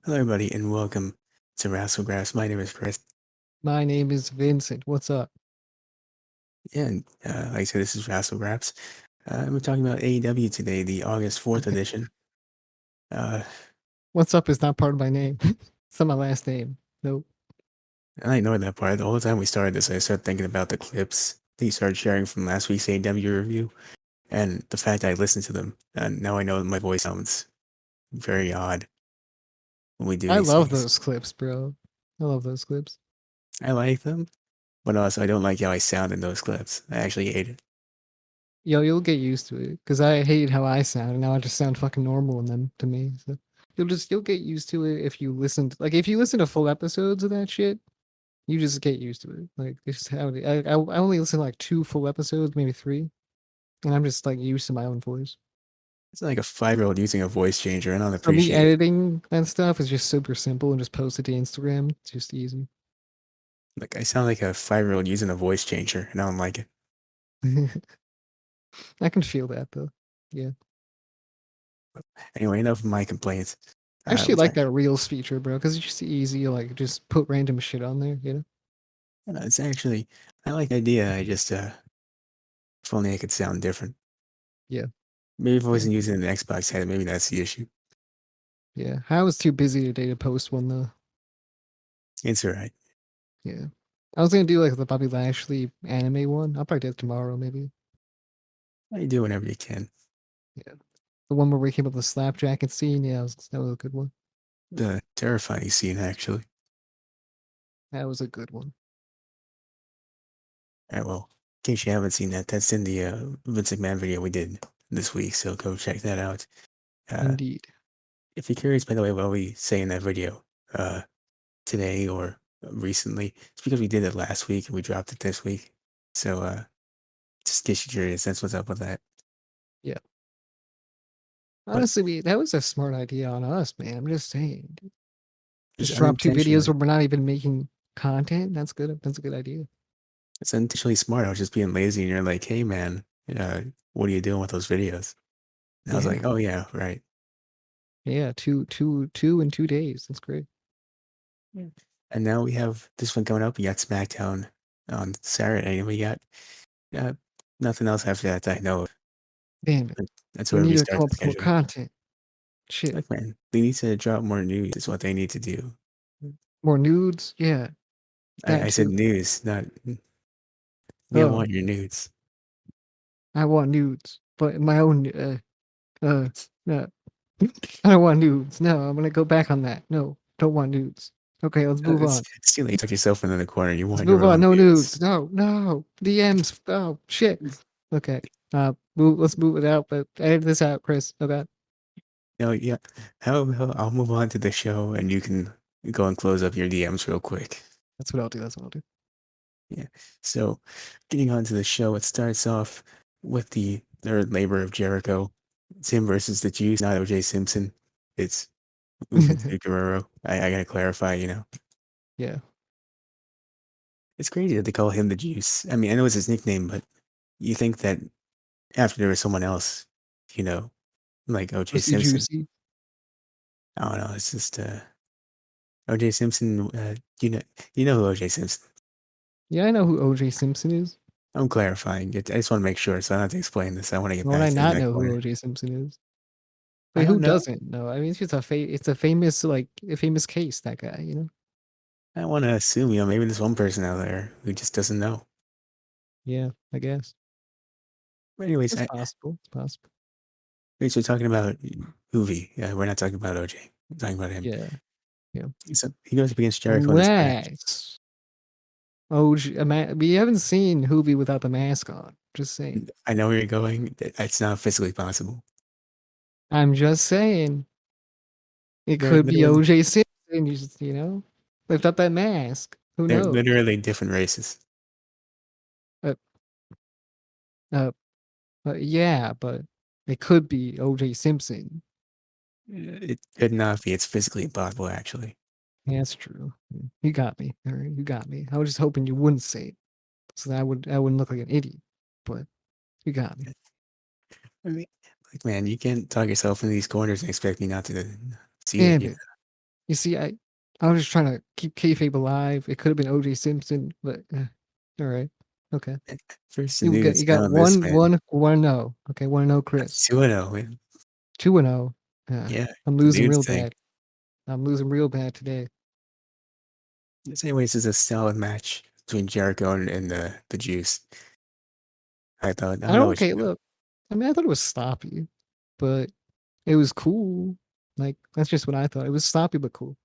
Hello, everybody, and welcome to Wrassle Graps. My name is Chris. My name is Vincent. What's up? And like I said, this is Wrassle Graps. We're talking about AEW today, the August 4th edition. Uh, What's up is not part of my name. It's not my last name. Nope. and I ignored that part. The whole time we started this, I started thinking about the clips that you started sharing from last week's AEW review, and the fact that I listened to them. And now I know that my voice sounds very odd when we do I these love things. those clips, bro. I love those clips. I like them, but also I don't like how I sound in those clips. I actually hate it. Yo, you'll get used to it because I hate how I sound, and now I just sound fucking normal in them to me. So you'll get used to it if you listen. Like if you listen to full episodes of that shit, you just get used to it. Like this is how I only listen to like 2 full episodes, maybe 3, and I'm just like used to my own voice. It's like a 5-year-old using a voice changer. I don't For me, appreciate it. editing and stuff is just super simple and just post it to Instagram. It's just easy. Like I sound like a 5-year-old using a voice changer, and I don't like it. I can feel that though. Yeah. Anyway, enough of my complaints. I actually We're like talking, that Reels feature, bro, because it's just easy to like just put random shit on there, you know? it's actually, I like the idea. I just, if only I could sound different. Yeah. Maybe if I Yeah. wasn't using an Xbox head, maybe that's the issue. Yeah. I was too busy today to post one though. It's all right. Yeah. I was gonna do like the Bobby Lashley anime one. I'll probably do it tomorrow, maybe. You do whenever you can. Yeah. The one where we came up with the slap jacket scene, yeah, that was a good one. The terrifying scene, actually. That was a good one. All right, well, in case you haven't seen that, that's in the Vince McMahon video we did this week, so go check that out. Uh, Indeed. if you're curious, by the way, what we say in that video today or recently, it's because we did it last week and we dropped it this week. So just in case you're curious, that's what's up with that. Yeah. But Honestly, that was a smart idea on us, man. I'm just saying. it's Just drop 2 videos unintentionally, where we're not even making content. That's good. That's a good idea. it's unintentionally smart. I was just being lazy, and you're like, "Hey, man, what are you doing with those videos?" And I was like, Yeah. "Oh yeah, right." Yeah, two in 2 days. That's great. Yeah. And now we have this one coming up. We got SmackDown on Saturday, and we got uh, nothing else after that I know of. Damn it. That's We where we need to start come the up with more schedule. content. Shit. Like, man, they need to drop more news. Is what they need to do. More nudes? Yeah, that I said too. news, not you don't Oh, want your nudes. I want nudes, but my own. Uh. uh I don't want nudes. No, I'm gonna go back on that. No, don't want nudes. Okay, let's move on. It's too late. You took yourself into the corner. You Let's want move your on. own No news. nudes. No, no. DMs. Oh shit. Okay. Let's move it out. But edit this out, Chris. Okay. No, yeah. I'll move on to the show, and you can go and close up your DMs real quick. That's what I'll do. That's what I'll do. Yeah. So, getting on to the show, it starts off with the third labor of Jericho. It's him versus the Juice, not OJ Simpson. It's Umberto Guerrero. I gotta clarify, Yeah. It's crazy that they call him the Juice. I mean, I know it's his nickname, but you think that after there was someone else, you know, like OJ Juicy, Simpson. juicy. I don't know. It's just OJ Simpson. You know who OJ Simpson. Yeah, I know who OJ Simpson is. I'm clarifying it. I just want to make sure, so I don't have to explain this. I want to get Why would back I to not that know who corner. OJ Simpson is? I Wait, who don't know. doesn't know? I mean, it's just it's a famous a famous case. That guy, you know. I want to assume, maybe there's one person out there who just doesn't know. Yeah, I guess But anyways, it's possible. It's possible. we're talking about Hoovy. Yeah, we're not talking about OJ. We're talking about him. Yeah, yeah. So he goes up against Jericho in this match. Let's. OG, we haven't seen Hoovy without the mask on. Just saying. I know where you're going. It's not physically possible. I'm just saying. It They're could be literally, OJ Simpson. You just lift up that mask. Who they're knows? literally different races. Uh, uh, yeah, but it could be OJ Simpson. It could not be. It's physically impossible, actually. Yeah, that's true. You got me. All right, you got me. I was just hoping you wouldn't say it, so that I wouldn't look like an idiot. But you got me. I mean, like, man, you can't talk yourself into these corners and expect me not to see it. Damn it. You see, I was just trying to keep kayfabe alive. It could have been OJ Simpson, but all right, okay. First the news, You got now this man. 1-0. Okay, 1-0, Chris. 2-0, man. 2-0. Yeah, I'm the losing news real thing. bad. I'm losing real bad today. Anyways, it's a solid match between Jericho and the Juice. I I don't know don't what okay. you know. Look, I mean, I thought it was sloppy, but it was cool. Like that's just what I thought. It was sloppy but cool.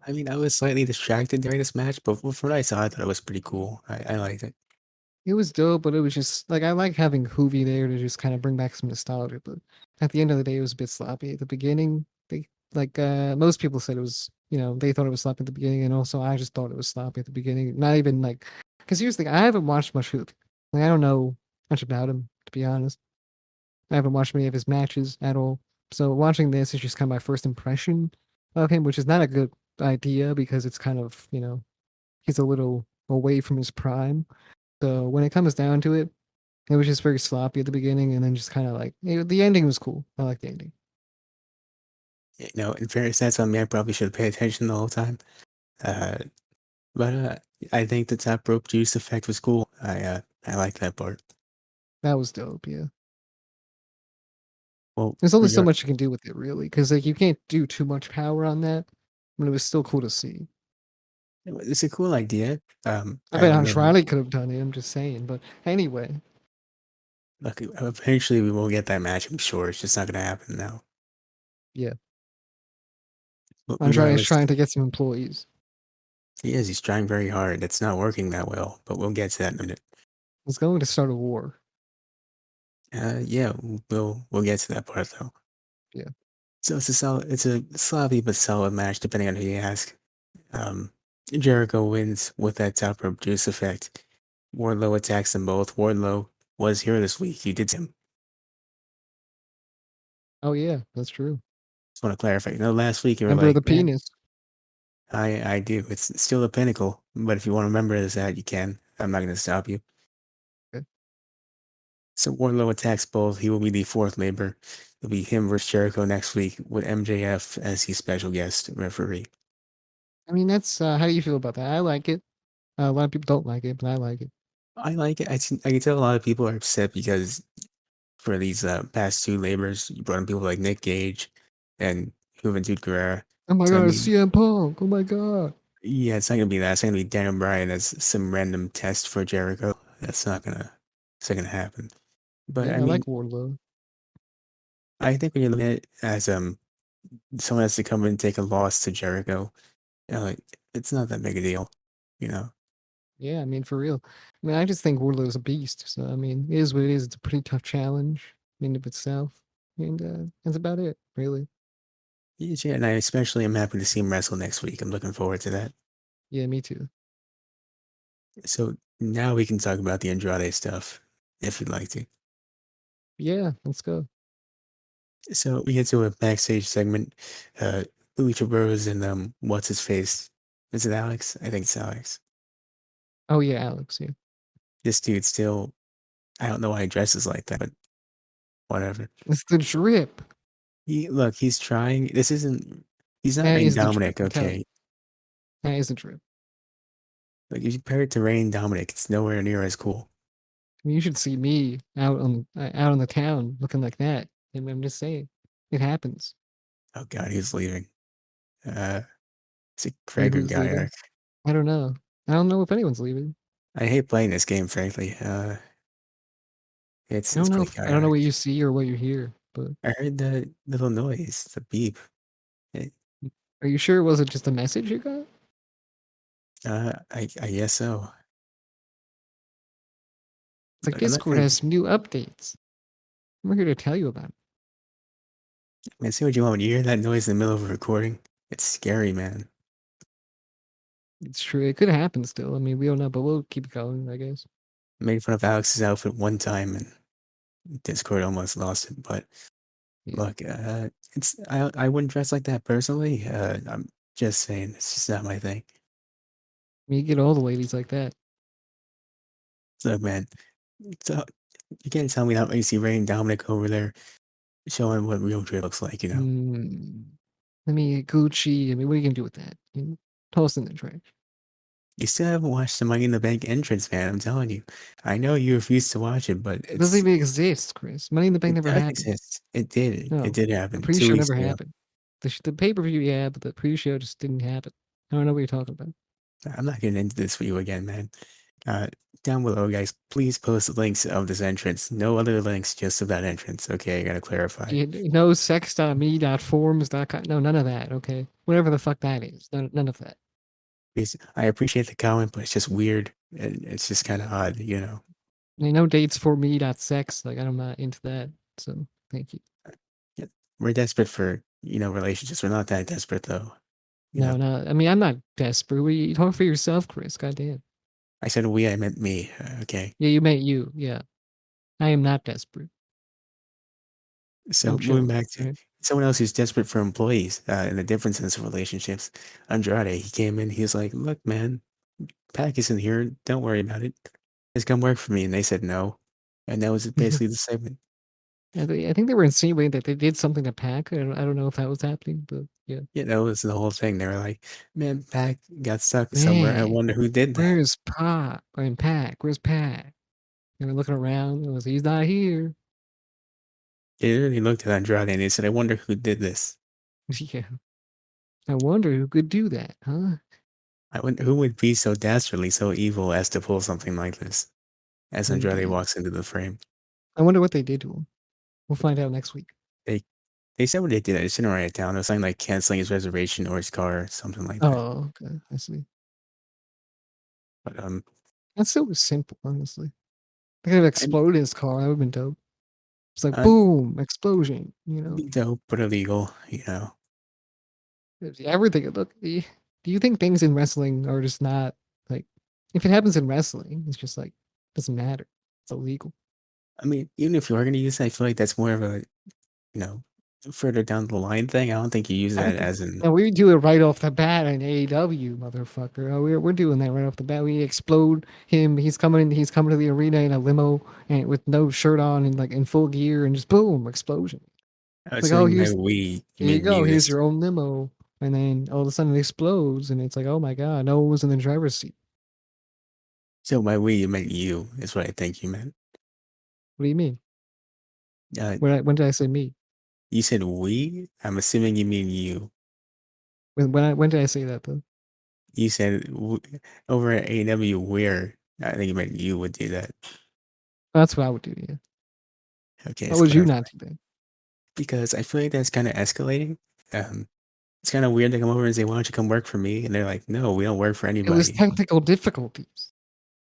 I mean, I was slightly distracted during this match, but from what I saw, I thought it was pretty cool. I liked it. It was dope, but it was just like I like having Hoovy there to just kind of bring back some nostalgia. But at the end of the day, it was a bit sloppy. At the beginning, they like most people said it was, they thought it was sloppy at the beginning, and also I just thought it was sloppy at the beginning. Not even like, because here's the thing: I haven't watched much Hoovy. Like I don't know much about him, to be honest. I haven't watched many of his matches at all. So watching this is just kind of my first impression of him, which is not a good idea because it's kind of, he's a little away from his prime. So when it comes down to it, it was just very sloppy at the beginning, and then just kind of like the ending was cool. I like the ending. In fairness, that's on me. I probably should have paid attention the whole time. Uh, but I think the top rope juice effect was cool. I like that part. That was dope. Yeah, Well, there's only so regard much you can do with it, really, because like you can't do too much power on that, but it was still cool to see. it's a cool idea. I I bet don't know. Andrade could have done it. I'm just saying, but anyway, Look, eventually we will get that match. I'm sure it's just not going to happen now. yeah, But Andrade is regardless, trying to get some employees. he is. He's trying very hard. It's not working that well, but we'll get to that in a minute. He's going to start a war. Yeah, we'll get to that part though. Yeah. So it's a sloppy but solid match, depending on who you ask. Um, Jericho wins with that top rope juice effect. Wardlow attacks them both. Wardlow was here this week. You did see him. Oh yeah, that's true. Just want to clarify. Last week you were Remember like, the man, penis? I do. It's still the pinnacle. But if you want to remember this that, you can. I'm not going to stop you. Okay. So Wardlow attacks both. He will be the fourth labor. It'll be him versus Jericho next week with MJF as his special guest referee. I mean, that's how do you feel about that? I like it. A lot of people don't like it, but I like it. I like it. I can tell a lot of people are upset because for these past two labors, you brought in people like Nick Gage and Juventud Guerrera. Oh my So I god, it's mean, CM Punk. Oh my god. yeah, it's not gonna be that. It's gonna be Daniel Bryan as some random test for Jericho. It's not gonna happen. But I Yeah, I mean, like Wardlow. I think when you look at it as someone has to come in and take a loss to Jericho, like it's not that big a deal, you know. Yeah, I mean for real. I mean, I just think Wardlow's a beast. So I mean, it is what it is. It's a pretty tough challenge in of itself, and that's about it, really. Yeah, and I especially am happy to see him wrestle next week. I'm looking forward to that. Yeah, me too. So now we can talk about the Andrade stuff, if you'd like to. Yeah, let's go. So we get to a backstage segment. Lucha Bros and what's his face? Is it Alex? I think it's Alex. Oh yeah, Alex. Yeah, This dude still, I don't know why he dresses like that, but whatever. it's the drip. He's trying. This isn't. He's not That Rain is the drip. Dominic, I'm telling okay? you, that is the drip. Like if you compare it to Rain Dominic, it's nowhere near as cool. I mean, you should see me out on the town looking like that. And I'm just saying, it happens. Oh God, he's leaving. Uh, is it Wait, Craig or who's leaving? Guyark? I don't know. I don't know if anyone's leaving. I hate playing this game, frankly. I don't It's know probably if I don't know Guyark. what you see or what you hear, but I heard that little noise, the beep. It, are you sure it wasn't just a message you got? I guess so. It's like I'm not Discord gonna, has some new updates. We're here to tell you about it. man, say what you want. When you hear that noise in the middle of a recording, it's scary, man. It's true. It could happen still. I mean, we don't know, but we'll keep going, I guess. Made fun of Alex's outfit one time and Discord almost lost it. But Yeah. look, I wouldn't dress like that personally. I'm just saying, it's just not my thing. I mean, you get all the ladies like that. Look, man, so you can't tell me how you see Ray and Dominic over there showing what real drip looks like, you know. Hmm. I mean, Gucci. I mean, what are you gonna do with that? You know, toss in the trash. You still haven't watched the Money in the Bank entrance, man. I'm telling you. I know you refuse to watch it, but It doesn't even exist, Chris. Money in the Bank it never does happened. exist. It did. It No, did the happen 2 pre-show weeks never ago. happened. The pay-per-view, yeah, but the pre-show just didn't happen. I don't know what you're talking about. I'm not getting into this for you again, man. Uh, Down below, guys, please post the links of this entrance. No other links, just of that entrance. Okay, I gotta clarify. No sex.me.forums.com. No, none of that. Okay, whatever the fuck that is. None of that. I appreciate the comment, but it's just weird. It's just kind of odd, you know. No dates for me.sex. Like I'm not into that. So thank you. Yeah, we're desperate for, relationships. We're not that desperate, though. You No, know, no. I mean, I'm not desperate. You talk for yourself, Chris. Goddamn. I said we, I meant me. Okay. Yeah, you meant you. Yeah, I am not desperate. So I'm moving chilling. back to Right? someone else who's desperate for employees in a different sense of relationships, Andrade, he came in, he was like, look, man, Pac isn't here. Don't worry about it. Just come work for me. And they said no. And that was basically the segment. I think they were insinuating that they did something to Pac. I don't know if that was happening, but yeah. Yeah, that was the whole thing. They were like, man, Pac got stuck somewhere. I Man, wonder who did that. where's Pac? I mean, Pac. Where's Pac? And we're looking around. It was he's not here. They literally looked at Andrade and they said, I wonder who did this. Yeah. I wonder who could do that, huh? I wonder who would be so dastardly, so evil as to pull something like this as Andrade Indeed. walks into the frame. I wonder what they did to him. We'll find out next week. They they said what they did. I just didn't write it down. It was something like canceling his reservation or his car, something like that. Oh, okay. I see. But That's so simple, honestly. They could have and exploded his car. That would have been dope. It's like uh, boom, explosion. You know, be dope but illegal, you know. everything. Look, do you think things in wrestling are just not like? If it happens in wrestling, it's just like doesn't matter. It's illegal. I mean, even if you are gonna use it, I feel like that's more of a, you know, further down the line thing. I don't think you use that as in No, we do it right off the bat in AEW, motherfucker. Oh, we're doing that right off the bat. We explode him. He's coming in. He's coming to the arena in a limo and with no shirt on and like in full gear and just boom, explosion. I It's was like, oh, saying by we, you here you mean go. Here's Munis. your own limo, and then all of a sudden it explodes, and it's like, oh my god, no one was in the driver's seat. So by we you meant you is what I think you meant. What do you mean? Uh, When did I say me? you said we? I'm assuming you mean you. When did I say that though? You said over at AEW where I think you meant you would do that. That's what I would do. Yeah. Okay, How it's would you clarifying. not do that? Because I feel like that's kind of escalating. Um, it's kind of weird to come over and say, "Why don't you come work for me?" And they're like, "No, we don't work for It was anybody." technical difficulties.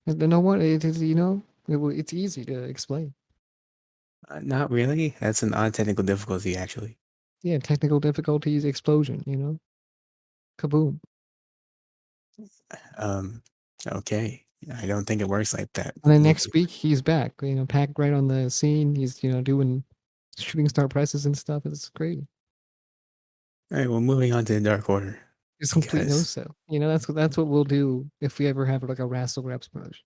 And you know what? It is. It's easy to explain. Not really. That's an odd technical difficulty, actually. Yeah, technical difficulties, explosion. Kaboom. Um, okay. I don't think it works like that. And then Moving. next week he's back. Pack right on the scene. He's doing shooting star presses and stuff. It's crazy. All right. Well, moving on to the Dark Order It's complete no because sell. That's what we'll do if we ever have like a Wrassle Graps promotion.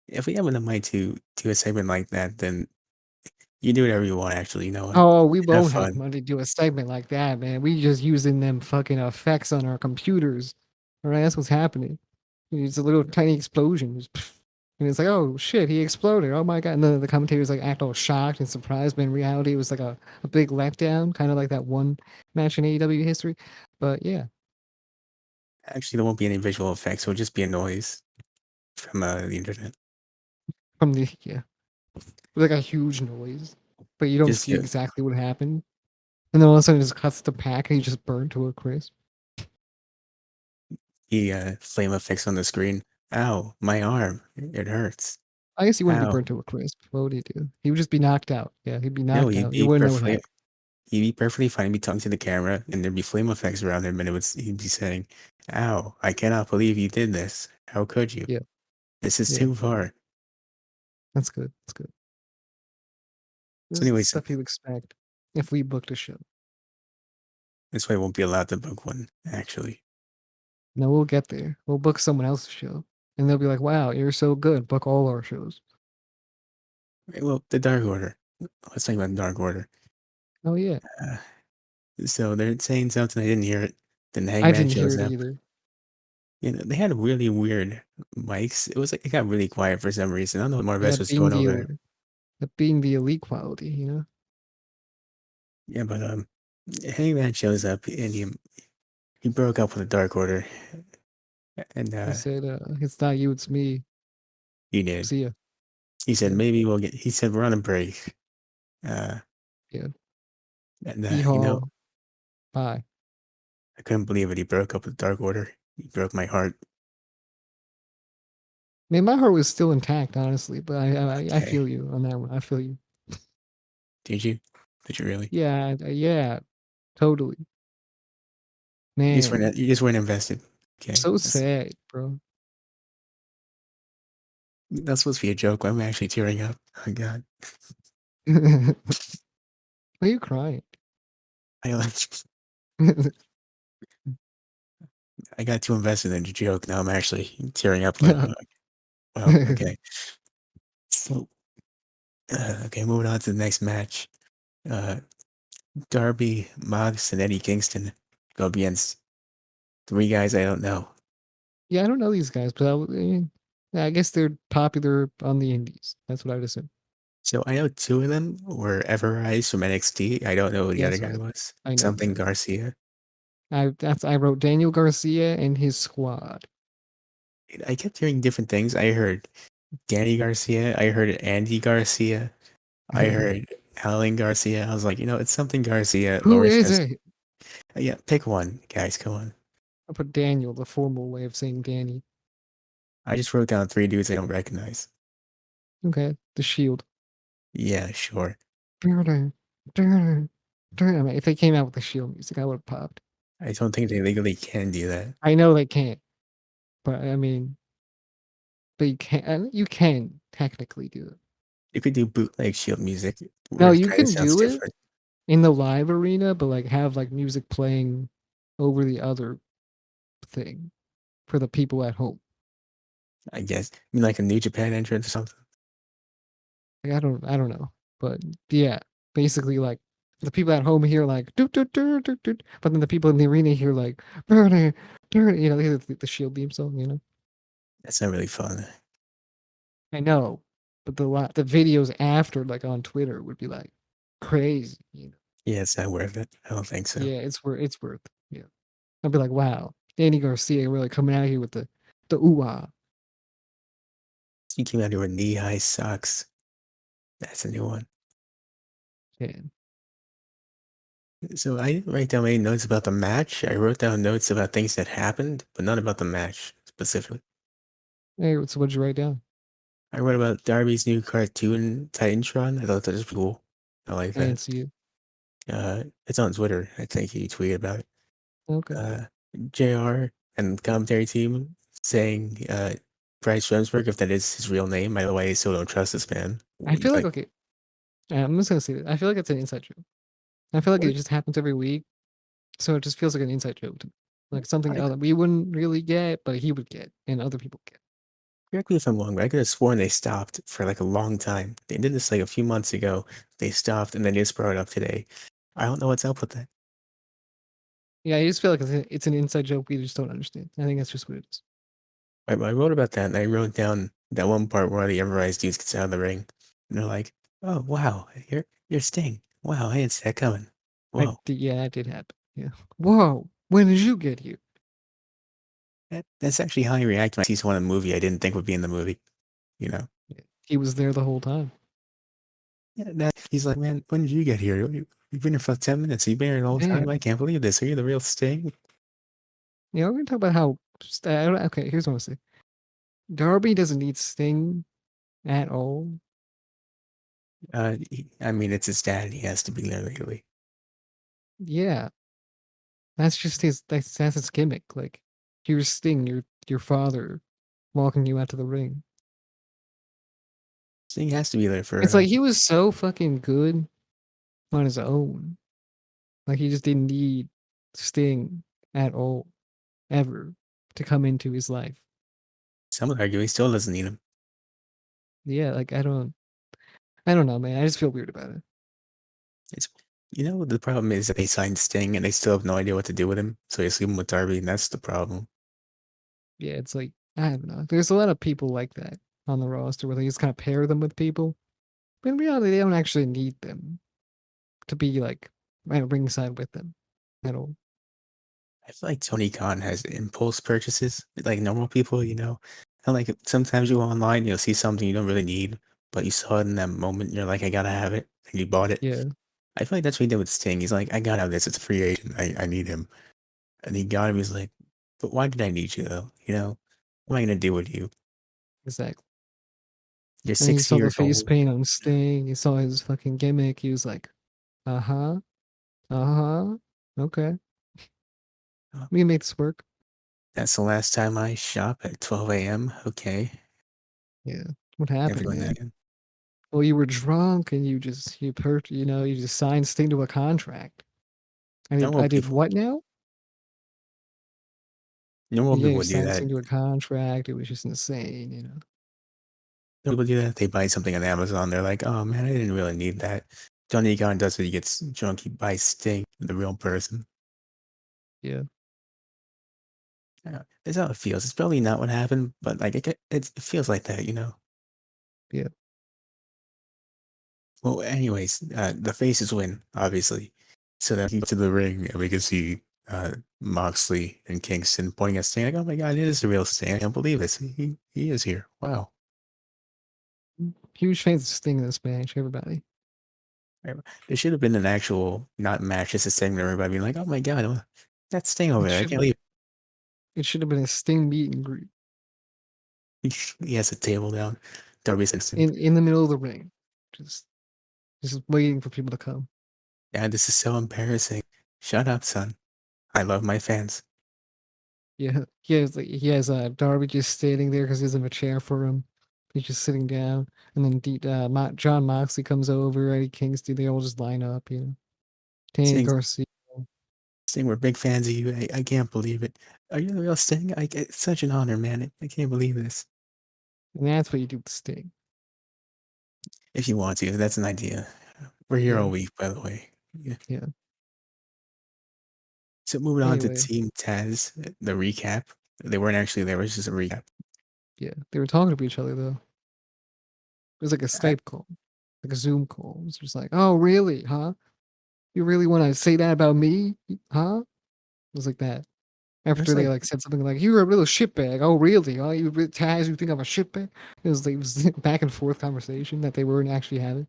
if we have the mic to do a segment like that, then you do whatever you want. Actually, you know what? Oh, we Have won't have fun. money to do a segment like that, man. We just using them fucking effects on our computers. All right, that's what's happening. It's a little tiny explosion, and it's like, oh shit, he exploded. Oh my god! And then the commentators like act all shocked and surprised, but in reality, it was like a big letdown, kind of like that one match in AEW history. But yeah, Actually, there won't be any visual effects. It'll just be a noise from the internet. from the yeah, like a huge noise, but you don't Just see exactly what happened. And then all of a sudden, it just cuts to Pack, and he just burned to a crisp. the flame effects on the screen. Ow, my arm. It hurts. I guess he wouldn't be Ow. burnt to a crisp. What would he do? He would just be knocked out. Yeah, he'd be No, knocked he'd out. You be wouldn't know what happened. perfectly fine. He'd be talking to the camera, and there'd be flame effects around him, and he'd be saying, "Ow! I cannot believe you did this. How could you? Yeah, This is yeah, too far." that's good. That's good. So, This is the anyways, stuff you expect if we booked a show. this way I won't be allowed to book one. Actually, No, we'll get there. We'll book someone else's show, and they'll be like, "Wow, you're so good. Book all our shows." Right, well, the Dark Order. Let's talk about the Dark Order. Oh yeah, Uh, So they're saying something, I didn't hear it. Then the I Hangman didn't hear shows it up. either. You know, they had really weird mics. It was like it got really quiet for some reason. I don't know what Yeah, Marvez that was being doing the over there. that being the elite quality, you know. Yeah, but Hangman shows up and he broke up with the Dark Order, and He said, "It's not you, it's me. he did. See ya." He said Yeah, maybe we'll get. He said we're on a break. Uh, yeah. and you know, Yeehaw. Bye. I couldn't believe it. He broke up with the Dark Order. He broke my heart. Man, my heart was still intact, honestly, but I Okay, feel you on that one. I feel you. did you? Did you really? Yeah, yeah, totally. You just Man, weren't. You just weren't invested. Okay, so sad, bro. that's supposed to be a joke. I'm actually tearing up. Oh God, Why are you crying? I like. I got too invested in the joke. Now I'm actually tearing up. Like, No. well, okay. So, okay, moving on to the next match. Uh, Darby, Mox, and Eddie Kingston go up against three guys I don't know. Yeah, I don't know these guys, but I guess they're popular on the indies. That's what I would assume. So I know two of them were Everrise from NXT. I don't know who the other Yes, guy right. was. I know Something that. Garcia. I wrote Daniel Garcia and his squad. I kept hearing different things. I heard Danny Garcia. I heard Andy Garcia. I heard Alan Garcia. I was like, it's something Garcia. Who Lawrence is just, it? yeah, pick one, guys. Come on. I put Daniel, the formal way of saying Danny. I just wrote down three dudes I don't recognize. Okay, the Shield. Yeah, sure. Durr, durr, durr. I mean, if they came out with the Shield music, I would have popped. I don't think they legally can do that. I know they can't, but I mean, but you can. You can technically do it. You could do bootleg Shield music where No, it you kind of can sounds do it different. in the live arena, but like have like music playing over the other thing for the people at home. I guess. I mean, like a New Japan entrance or something. Like, I don't know, but yeah, basically like the people at home hear like doot, doot, doot, doot, doot, but then the people in the arena hear like burn, burn, they hear the Shield theme song. That's not really fun. I know, but the videos after like on Twitter would be like crazy. Yeah, it's not worth it. I don't think so. Yeah, it's worth. Yeah, I'd be like, wow, Danny Garcia really coming out here with the ooh ah. He came out here with knee-high socks. That's a new one. Yeah. So I didn't write down any notes about the match. I wrote down notes about things that happened, but none about the match specifically. Hey, so what'd you write down? I wrote about Darby's new cartoon Titantron. I thought that was cool. I like I didn't that. see it. It's on Twitter. I think he tweeted about it. Okay. Uh, JR and the commentary team saying Bryce Remsburg, if that is his real name. By the way, I still don't trust this man. I feel like Like, okay. I'm just gonna say it. I feel like it's an inside joke. I feel like it what? just happens every week, so it just feels like an inside joke to me. Like something I, that we wouldn't really get, but he would get, and other people get. correct me if I'm wrong, but I could have sworn they stopped for like a long time. They did this like a few months ago. They stopped and then just brought it up today. I don't know what's up with that. Yeah, I just feel like it's an inside joke we just don't understand. I think that's just what it is. I wrote about that and I wrote down that one part where the Everrise dudes gets out of the ring and they're like, "Oh wow, you're Sting. Wow, I didn't see that coming. Whoa." Yeah, that did happen. Yeah. Whoa, when did you get here? That's actually how I react when I see someone in a movie I didn't think would be in the movie. You know? Yeah, he was there the whole time. Yeah, he's like, man, when did you get here? You've been here for 10 minutes. You've been here the whole Yeah. time. I can't believe this. Are you the real Sting? Yeah, we're gonna talk about how. Okay, here's what I'm saying. Darby doesn't need Sting at all. I mean, it's his dad. He has to be there legally. Yeah, that's just that's his gimmick. Like, here's Sting, your father, walking you out to the ring. Sting has to be there It's for. like he was so fucking good on his own. Like he just didn't need Sting at all, ever, to come into his life. Some would argue he still doesn't need him. Yeah, like I don't know, man. I just feel weird about it. It's You know, the problem is that they signed Sting and they still have no idea what to do with him. So they sleep him with Darby, and that's the problem. Yeah, it's like I don't know. There's a lot of people like that on the roster where they just kind of pair them with people, but in reality, they don't actually need them to be like at ringside with them at all. I feel like Tony Khan has impulse purchases, like normal people, And like sometimes you go online, you'll see something you don't really need, but you saw it in that moment, you're like, I gotta have it, and you bought it. Yeah, I feel like that's what he did with Sting. He's like, I gotta have this. It's a free agent. I need him. And he got him. He's like, but why did I need you though? What am I gonna do with you? exactly. You're And he 60 saw the years face old. paint on Sting. He saw his fucking gimmick. He was like, uh huh, uh huh, okay, Oh, we can make this work. that's the last time I shop at 12 a.m. Okay, Yeah, what never happened, doing that man? again. Well, you were drunk and you just signed Sting to a contract. Normal I did people, what now? normal Yeah, people you would do signed that. Sting to a contract. It was just insane, you know. People do that. They buy something on Amazon. They're like, oh man, I didn't really need that. Johnny Gunn does it. He gets drunk. He buys Sting, the real person. Yeah, Yeah, that's how it feels. It's probably not what happened, but like it feels like that. yeah. Well, anyways, the faces win, obviously. So then he goes to the ring, and we can see Moxley and Kingston pointing at Sting, like, "Oh my God, it is the real Sting! I can't believe this. He is here. Wow." Huge fans of Sting in this match, everybody. Right. There should have been an actual not match, just a segment of everybody being like, "Oh my God, that's Sting over It there. I should can't believe it should have been a Sting meet and greet he has a table down." Darby Simpson. in the middle of the ring, just just waiting for people to come. Yeah, this is so embarrassing. Shut up, son. I love my fans. Yeah, he has Darby just standing there because he doesn't have a chair for him. He's just sitting down, and then John Moxley comes over. Eddie Kingston, they all just line up. You know, Danny Sting, Garcia. Sting, we're big fans of you. I can't believe it. Are you the real Sting? It's such an honor, man. I can't believe this. And that's what you do with Sting. If you want to, that's an idea. We're here Yeah, all week, by the way. Yeah. yeah. So moving on to Anyway, Team Taz, the recap. They weren't actually there. It was just a recap. yeah, they were talking to each other though. It was like a I, Skype call, like a Zoom call. It was just like, oh, really? Huh? You really want to say that about me? Huh? It was like that. After there's they like, like said something like, "You're a little shitbag." Oh, really? Oh, Taz, you think I'm a shitbag? It was back and forth conversation that they weren't actually having.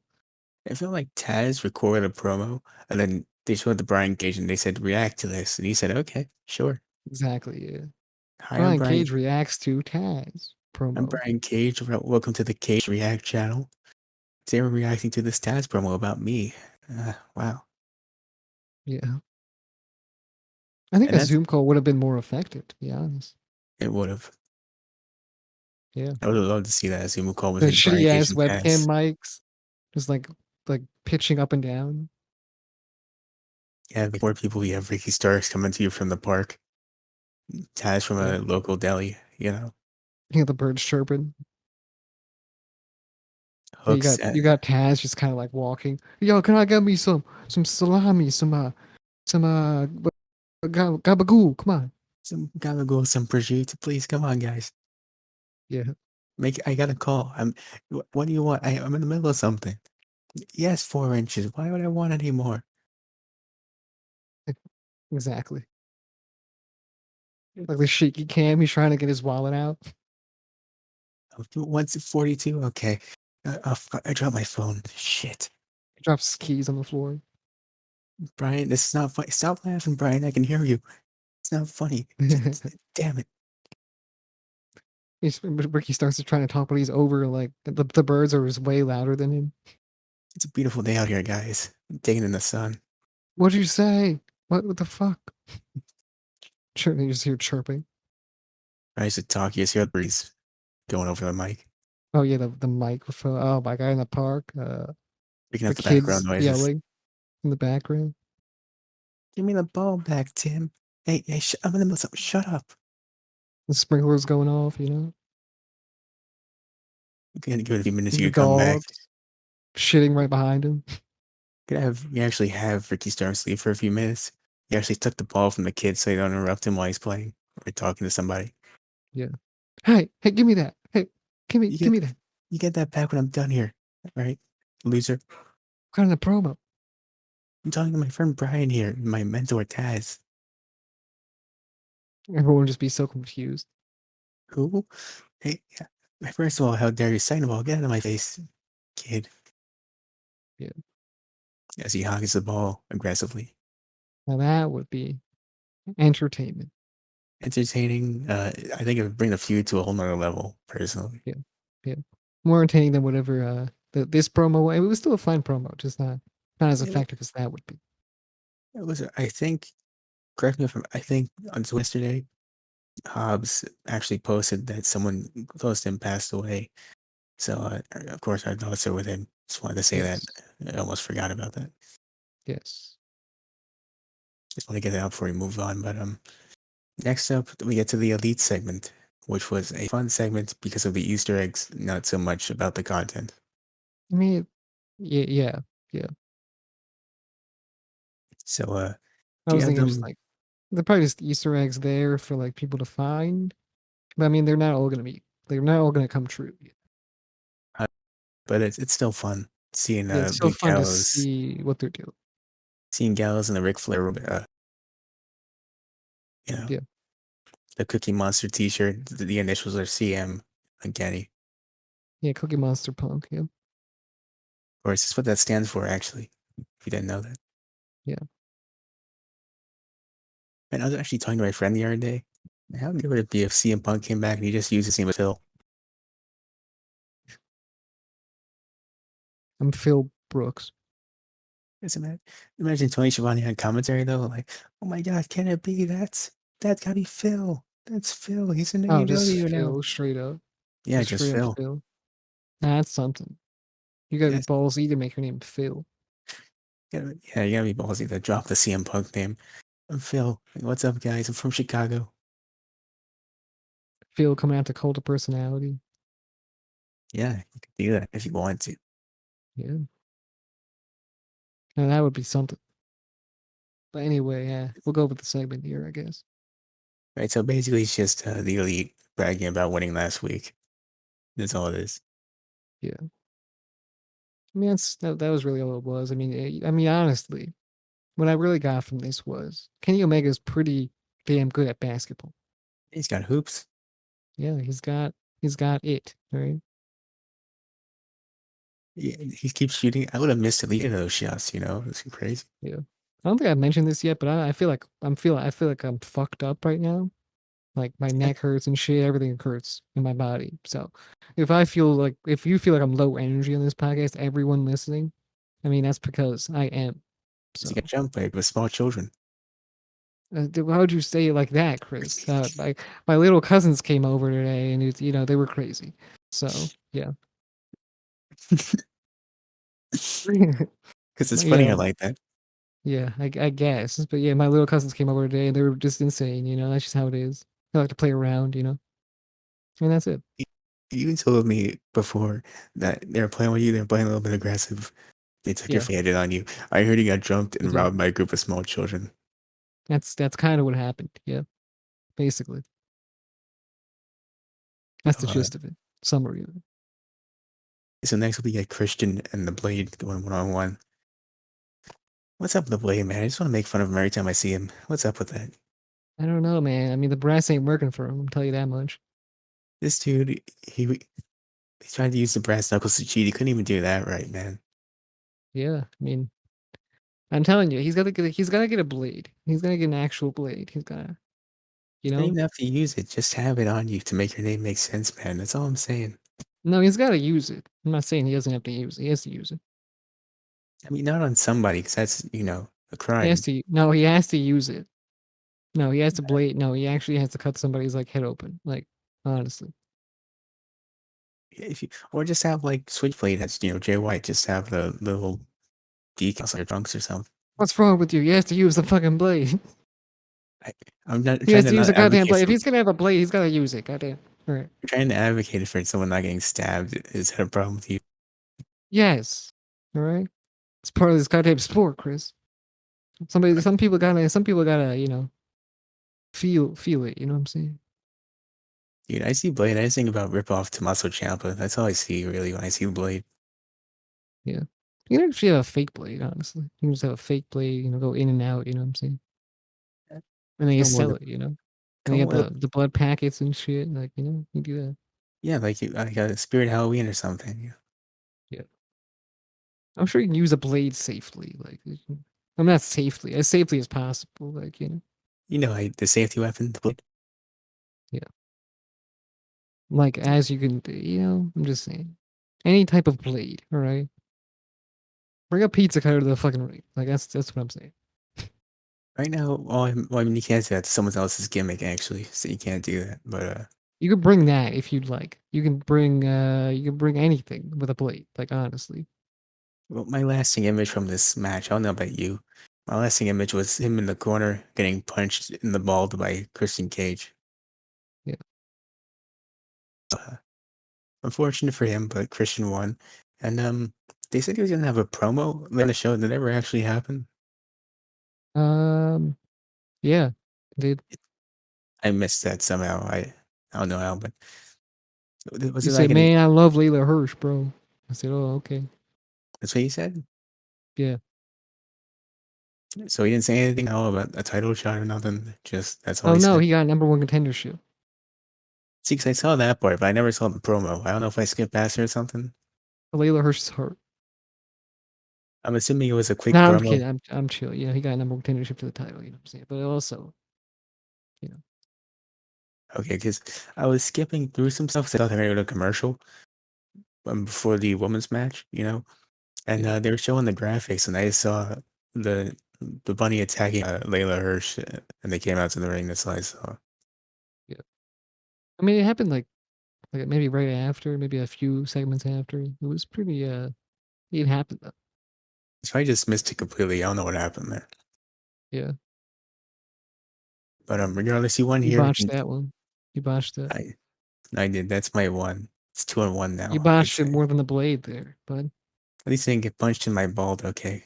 I feel like Taz recorded a promo, and then they showed the Brian Cage, and they said, "React to this," and he said, "Okay, sure." Exactly. Yeah. Hi, I'm Brian Brian. Cage reacts to Taz I'm promo. Brian Cage. Welcome to the Cage React channel. They were reacting to this Taz promo about me. Wow. Yeah. I think And a that's Zoom call would have been more effective, to be honest. it. Would have. Yeah. I would have loved to see that Zoom call The between Brian shitty Cage ass and webcam Taz. mics, just like pitching up and down. Yeah, before people, we have Ricky Starks coming to you from the park. Taz from Yeah. a local deli. You know, the birds chirping. Yeah, Hooks at you got Taz just kind of like walking. Yo, can I get me some salami, some gabagoo? Come on. some gabagool, some prosciutto, please. Come on, guys. Yeah, I got a call. What do you want? I'm in the middle of something. Yes, 4 inches. Why would I want any more? exactly. Like the shaky cam, he's trying to get his wallet out. Once 42. Okay. I dropped my phone. Shit. He drops his keys on the floor. Brian, this is not funny. Stop laughing, Brian. I can hear you. It's not funny. Damn it. Ricky starts to trying to talk, but he's over. Like the birds are just way louder than him. It's a beautiful day out here, guys. I'm taking in the sun. What'd you say? What the fuck? You just hear chirping. I used to talk. You just hear the breeze going over the mic, Oh yeah, the microphone. Oh my guy in the park. picking The up the background kids noises. yelling in the background. Give me the ball back, Tim. Hey, I'm in the middle of something. Shut up. The sprinklers going off. You know, Give it a few minutes. You the can come back. dogs shitting right behind him. You actually have Ricky Starnes leave for a few minutes. You actually took the ball from the kid so you don't interrupt him while he's playing or talking to somebody. Yeah. Hey, give me that. Hey, You give get me that. you get that back when I'm done here, right, loser? Kind of the promo. I'm talking to my friend Brian here, my mentor Taz. Everyone would just be so confused. Who? Hey, first of all, how dare you? Second of all, get out of my face, kid. Yeah. As he hogs the ball aggressively. Now that would be entertainment. Entertaining. I think it would bring the feud to a whole nother level, personally. Yeah. Yeah. More entertaining than whatever this promo. It was still a fine promo, just not as It, effective as that would be. it was, I think, correct me if I think until yesterday, Hobbs actually posted that someone close to him passed away. So, of course, our thoughts are with him. Just wanted to say that. Yes. I almost forgot about that. Yes. Just want to get it out before we move on. But next up, we get to the Elite segment, which was a fun segment because of the Easter eggs, not so much about the content. I mean, yeah. So, I do you was have thinking just them? like they're probably just Easter eggs there for like people to find. But I mean, they're not all gonna come true. Uh, but it's still fun seeing Yeah, it's still Big fun to Gallows, see what they're doing. seeing Gallows and the Ric Flair, you know, Yeah. the Cookie Monster T-shirt. The initials are CM and Kenny. Yeah, Cookie Monster Punk. Yeah. Or is this what that stands for, actually? If you didn't know that. Yeah. And I was actually talking to my friend the other day. How good would it be if CM Punk came back and he just used the same with Phil? I'm Phil Brooks. Isn't that? Imagine Tony Schiavone on commentary though, like, oh my God, can it be? That's gotta be Phil. That's Phil. He's in Oh, just AEW now. Phil, straight up. Yeah, Just just straight up Phil. Phil. That's something. You gotta be Yes. ballsy to make your name Phil. Yeah, you gotta be ballsy to drop the CM Punk name. I'm Phil. What's up, guys? I'm from Chicago. Phil coming out to Cult of Personality. Yeah, you can do that if you want to. Yeah. And that would be something. But anyway, yeah, we'll go with the segment here, I guess. Right, so basically it's just the Elite bragging about winning last week. That's all it is. Yeah. I mean, that was really all it was. I mean, honestly, what I really got from this was Kenny Omega's pretty damn good at basketball. He's got hoops. Yeah, he's got it, right? Yeah, he keeps shooting. I would have missed at least those shots, It's crazy. Yeah. I don't think I mentioned this yet, but I feel like I feel like I'm fucked up right now. Like my Yeah, neck hurts and shit, everything hurts in my body. So if you feel like I'm low energy on this podcast, everyone listening, I mean that's because I am. he So got jumped by with small children. why would you say it like that, Chris? My little cousins came over today, and they were crazy. So yeah, Because it's yeah, funnier like that. yeah. I guess, but yeah, my little cousins came over today, and they were just insane. That's just how it is. They like to play around, and that's it. You told me before that they were playing with you. They were playing a little bit aggressive. They took your Yeah, faded on you. I heard you got jumped they and did. robbed by a group of small children. That's kind of what happened. Yeah, basically, that's the Uh, gist of it. Summary of it. so next we get Christian and the Blade going one on one. What's up with the Blade, man? I just want to make fun of him every time I see him. What's up with that? I don't know, man. I mean, the brass ain't working for him. I'll tell you that much. This dude, he tried to use the brass knuckles to cheat. He couldn't even do that right, man. Yeah, I mean, I'm telling you, he's gotta get a blade. He's gonna get an actual blade. He's gotta, you You don't know. even have to use it. Just have it on you to make your name make sense, man. That's all I'm saying. No, he's gotta use it. I'm not saying he doesn't have to use it. He has to use it. I mean, not on somebody, because that's, a He has crime. to. No, he has to use it. No, he has to blade. No, he actually has to cut somebody's like head open. Like honestly. Or just have like Switchblade as, Jay White, just have the little decals on your trunks or something. What's wrong with you? He has to use the fucking blade. I, I'm not He trying has to to use not a goddamn advocate blade. If for he's gonna have a blade, he's gotta use it. Goddamn. All right. trying to advocate for someone not getting stabbed is that a problem with you? Yes. All right. It's part of this goddamn sport, Chris. Some people gotta, feel it. You know what I'm saying? Dude, I see Blade. I just think about rip off Tommaso Ciampa. That's all I see really when I see Blade. Yeah. You can actually have a fake blade, honestly. You can just have a fake blade, go in and out, you know what I'm saying? And then you Come sell with, it. And you come get with, the blood packets and shit. Like, you do that. yeah, like a Spirit Halloween or something. Yeah. Yeah. I'm sure you can use a blade safely. Like, I'm not safely, as safely as possible. Like, You know, like the safety weapon, the Blade. yeah. Like, as you can, I'm just saying. Any type of blade, all right? Bring a pizza cutter to the fucking ring. Like, that's what I'm saying. Right now, well, I mean, you can't say that's someone else's gimmick actually, so you can't do that. But You could bring that if you'd like. You can bring anything with a blade, like honestly. well, my lasting image from this match, I don't know about you. My lasting image was him in the corner getting punched in the bald by Christian Cage. Yeah. Uh, Unfortunate for him, but Christian won. And they said he was gonna have a promo on the show. Did it ever actually happen? Um yeah. Did I missed that somehow. I don't know how, but was you it like said, an? "Man, I love Layla Hirsch, bro." I said, "Oh, okay." That's what he said. Yeah. So he didn't say anything about a title shot or nothing. Just that's all Oh he no, said. he got number one contendership. See, 'cause I saw that part, but I never saw the promo. I don't know if I skipped past it or something. Layla Hirsch's heart. I'm assuming it was a quick No, I'm promo. kidding. I'm chill. He got number one contendership to the title, you know what I'm saying? But also, you know. Okay, because I was skipping through some stuff 'cause I thought they were going to go to commercial before the women's match, and Yeah. they were showing the graphics, and I saw the the bunny attacking Layla Hirsch, and they came out to the ring. That's all I saw. Yeah. I mean, it happened like maybe right after, maybe a few segments after. It was pretty it happened though. So I just missed it completely. I don't know what happened there. Yeah. But regardless, you won You here. botched that one. You botched that. I I did. That's my one. It's 2-1 You now. I'd botched it say. more than the blade there, bud. At least I didn't get punched in my bald. Okay.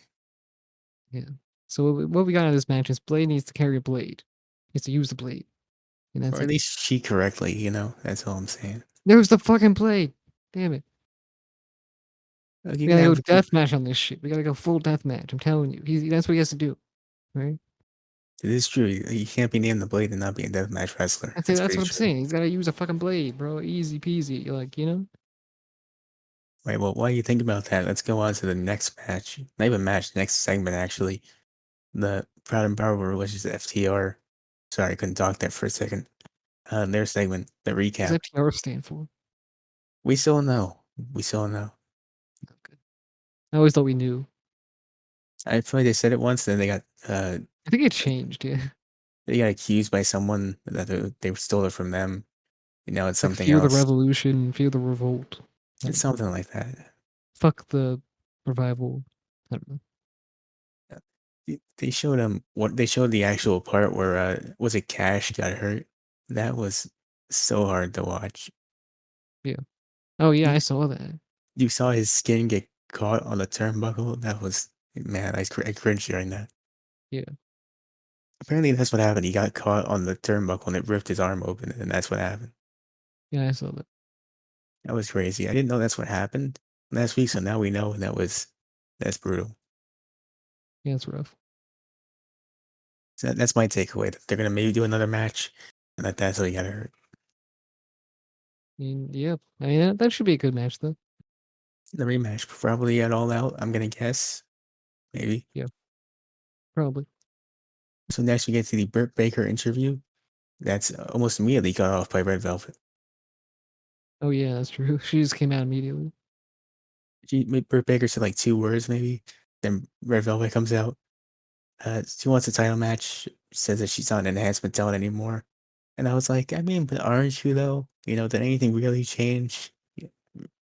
Yeah. So what we got out of this match is Blade needs to carry a blade. He needs to use the blade. And that's Or at it. least cheat correctly, That's all I'm saying. There's the fucking blade. Damn it. Like, you We can gotta go have the, death match on this shit. We gotta go full death match. I'm telling you. That's what he has to do. Right? it is true. You can't be named the Blade and not be a deathmatch wrestler. That's it. That's That's pretty what I'm true. saying. He's gotta use a fucking blade, bro. Easy peasy. Like. Right, well, while you think about that, let's go on to the next match. Not even match, next segment, actually. The Proud and Powerful versus FTR. Sorry, I couldn't talk there for a second. Their segment, the What's recap. FTR stand for? We still know. We still know. Okay. I always thought we knew. I feel like they said it once, then I think it changed, yeah. they got accused by someone that they stole it from them. Now it's Like something feel the else. revolution, feel the revolt. I It's don't know. something like that. Fuck the revival. I don't know. They showed what they showed the actual part where was it Cash got hurt? That was so hard to watch. Yeah. Oh yeah, You I saw that. you saw his skin get caught on the turnbuckle. That was man, I cringed during that. Yeah. Apparently that's what happened. He got caught on the turnbuckle and it ripped his arm open, and that's what happened. Yeah, I saw that. That was crazy. I didn't know that's what happened last week, so now we know, and that's brutal. Yeah, it's rough. So that's my takeaway. That they're gonna maybe do another match, and that's how he got hurt. Yeah. I mean that should be a good match though. The rematch probably at All Out. I'm gonna guess maybe. Yeah, probably. So next we get to the Britt Baker interview. That's almost immediately cut off by Red Velvet. Oh yeah, that's true. She just came out immediately. Britt Baker said like 2 words maybe. Then Red Velvet comes out. She wants a title match. Says that she's not an enhancement talent anymore. And I was like, I mean, but aren't you though? Did anything really change?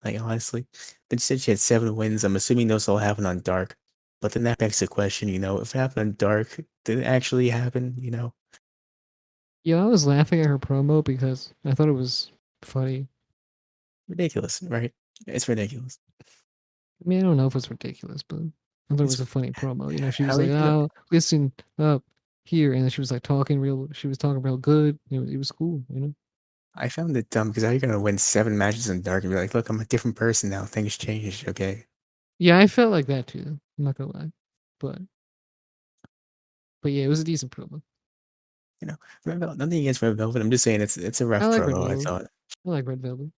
Like honestly. Then she said she had 7 wins. I'm assuming those all happened on Dark. But then that begs the question, if it happened on Dark, did it actually happen? Yeah, I was laughing at her promo because I thought it was funny. Ridiculous, right? It's ridiculous. I mean, I don't know if it's ridiculous, but I thought it It's was a funny promo. You know, she was how are like, you gonna? "Oh, listen up here," and then she was like talking real. She was talking real good. It was cool. You know. I found it dumb because how are you gonna win 7 matches in dark and be like, look, I'm a different person now. Things changed. Okay. Yeah, I felt like that too. I'm not gonna lie, but yeah, it was a decent promo. You know, nothing against Red Velvet. I'm just saying it's a I rough like Red promo. I Velvet. thought I like Red Velvet.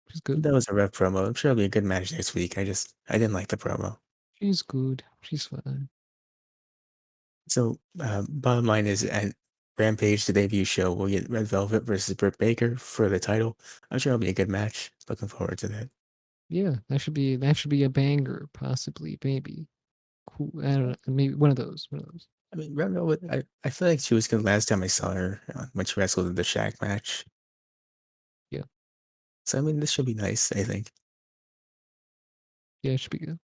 She's good. that was a rough promo. I'm sure it'll be a good match next week. I didn't like the promo. She's good. She's fine. So bottom line is at Rampage, the debut show, we'll get Red Velvet versus Britt Baker for the title. I'm sure it'll be a good match. Looking forward to that. Yeah, that should be a banger, possibly, maybe. Cool. I don't know. Maybe one of those. One of those. I mean, Red Velvet, I feel like she was good last time I saw her when she wrestled in the Shaq match. Yeah. So I mean, this should be nice. I think. Yeah, it should be good.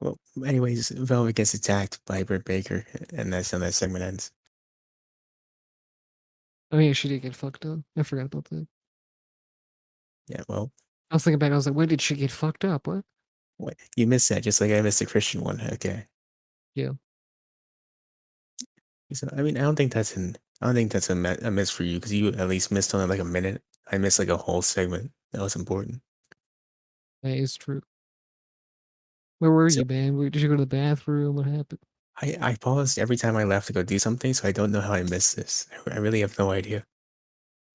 Well, anyways, Velvet gets attacked by Britt Baker, and that's how that segment ends. Oh yeah, she did get fucked up. I forgot about that. Yeah, well, I was thinking back. I was like, when did she get fucked up? What? what you missed that, just like I missed the Christian one. Okay, Yeah. so I mean, I don't think that's a miss for you because you at least missed only like a minute. I missed like a whole segment that was important. That is true. Where were So you, man? Did you go to the bathroom? What happened? I paused every time I left to go do something, so I don't know how I missed this. I really have no idea.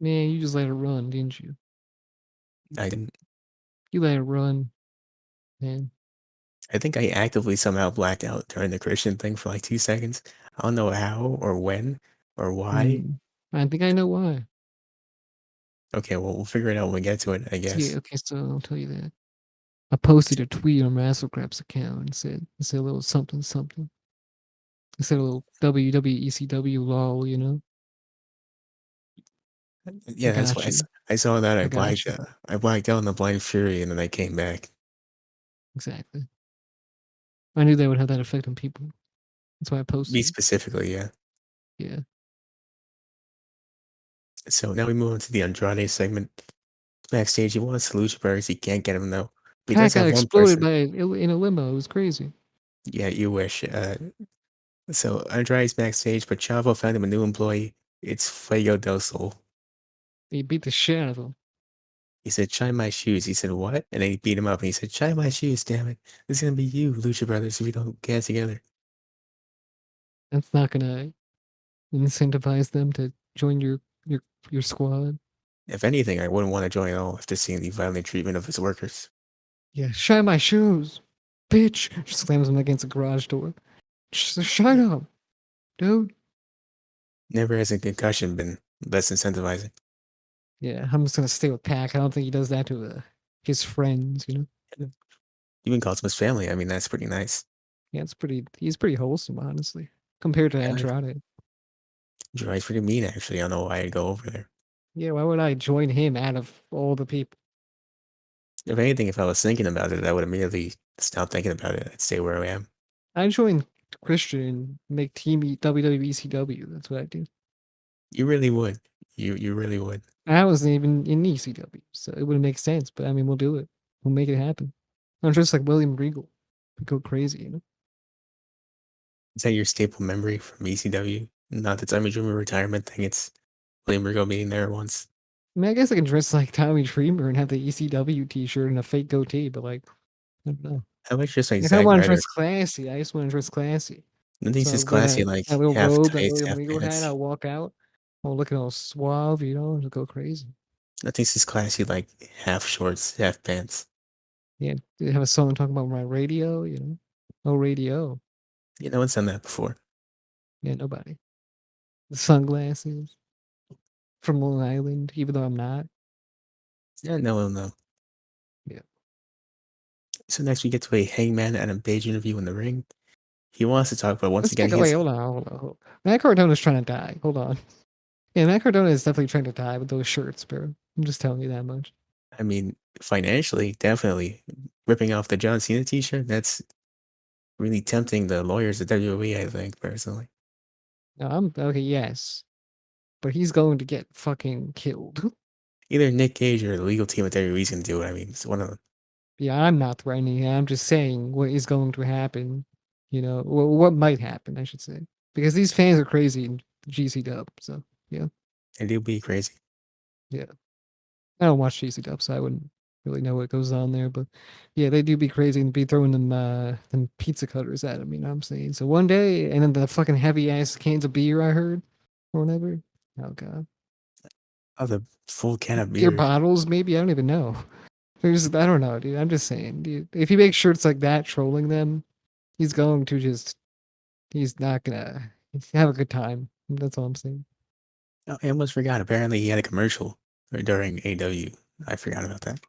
Man, you just let it run, didn't you? I didn't. You let it run, man. I think I actively somehow blacked out during the Christian thing for like 2 seconds. I don't know how or when or why. Hmm. I think I know why. Okay, well, we'll figure it out when we get to it, I See, guess. okay, so I'll tell you that. I posted a tweet on Wrassle Graps account and said a little something something. It said a little WWECW lol, you know? I Yeah, that's why got you. I saw that. I got you. I blacked out in the Blind Fury, and then I came back. Exactly. I knew that would have that effect on people. That's why I Me posted it. specifically, yeah. Yeah. So now we move on to the Andrade segment. Backstage, he wants to Lucha Brothers. He can't get him though. He Pat does got have one exploded person. by in a limo. It was crazy. Yeah, you wish. So Andrade's backstage, but Chavo found him a new employee. It's Fuego del Sol. He beat the shit out of him. He said, "Shine my shoes." He said, "What?" And then he beat him up. And he said, "Shine my shoes, damn it! This is gonna be you, Lucha Brothers, if we don't get together." That's not gonna incentivize them to join your your squad. If anything, I wouldn't want to join at all after seeing the violent treatment of his workers. Yeah, shine my shoes, bitch. She slams him against a garage door. Shut Yeah. up, dude. Never has a concussion been less incentivizing. Yeah, I'm just gonna stay with Pac. I don't think he does that to his friends. You know. Even calls him his family. I mean, that's pretty nice. Yeah, it's pretty. He's pretty wholesome, honestly, compared to Yeah, Andrade. Jiraiya's pretty mean, actually. I don't know why I'd go over there. Yeah, why would I join him out of all the people? If anything, if I was thinking about it, I would immediately stop thinking about it. I'd stay where I am. I join Christian and make Team WWECW. That's what I do. You really would. You really would. I wasn't even in ECW, so it wouldn't make sense. But I mean, we'll do it. We'll make it happen. I'm just like William Regal. We go crazy, you know. Is that your staple memory from ECW? Not the Tommy Dreamer retirement thing. It's William Regal being there once. I mean, I guess I can dress like Tommy Dreamer and have the ECW T-shirt and a fake goatee, but like, I don't know. I like just like I kind of Zack want to Ryder. dress classy. I just want to dress classy. I think So he's I'll get classy, like a little half robe that tights, William half Regal had. pants. I'll walk out. I'll looking all suave, you know, and go crazy. I think he's classy, like half shorts, half pants. Yeah, they have a song talking about my radio, you know. Oh, radio. You know, it's done that before. Yeah, nobody. The sunglasses from Long Island, even though I'm not. Yeah, no, no. Yeah. So next we get to a Hangman Adam Page interview in the ring. He wants to talk, but once Let's again, take he away. has Hold on, hold on, hold on. Matt Cardona's trying to die. Hold on. Yeah, Matt Cardona is definitely trying to die with those shirts, bro. I'm just telling you that much. I mean, financially, definitely ripping off the John Cena T-shirt. That's really tempting the lawyers at WWE. I think personally, No, I'm okay. Yes, but he's going to get fucking killed. either Nick Cage or the legal team at WWE is gonna do it. I mean, it's one of them. Yeah, I'm not threatening. I'm just saying what is going to happen. You know, what might happen, I should say, because these fans are crazy in GC Dub. So yeah, It do be crazy. yeah. I don't watch GC Dub, so I wouldn't really know what goes on there. But yeah, they do be crazy and be throwing them pizza cutters at them. You know what I'm saying? So one day, and then the fucking heavy ass cans of beer I heard, or whatever. Oh god, Oh, the full can of beer beer. bottles maybe. I don't even know. There's I don't know, dude. I'm just saying, dude. If he makes shirts like that, trolling them, he's going to just he's not gonna have a good time. That's all I'm saying. Oh, I almost forgot. Apparently, he had a commercial during AW. I forgot about that.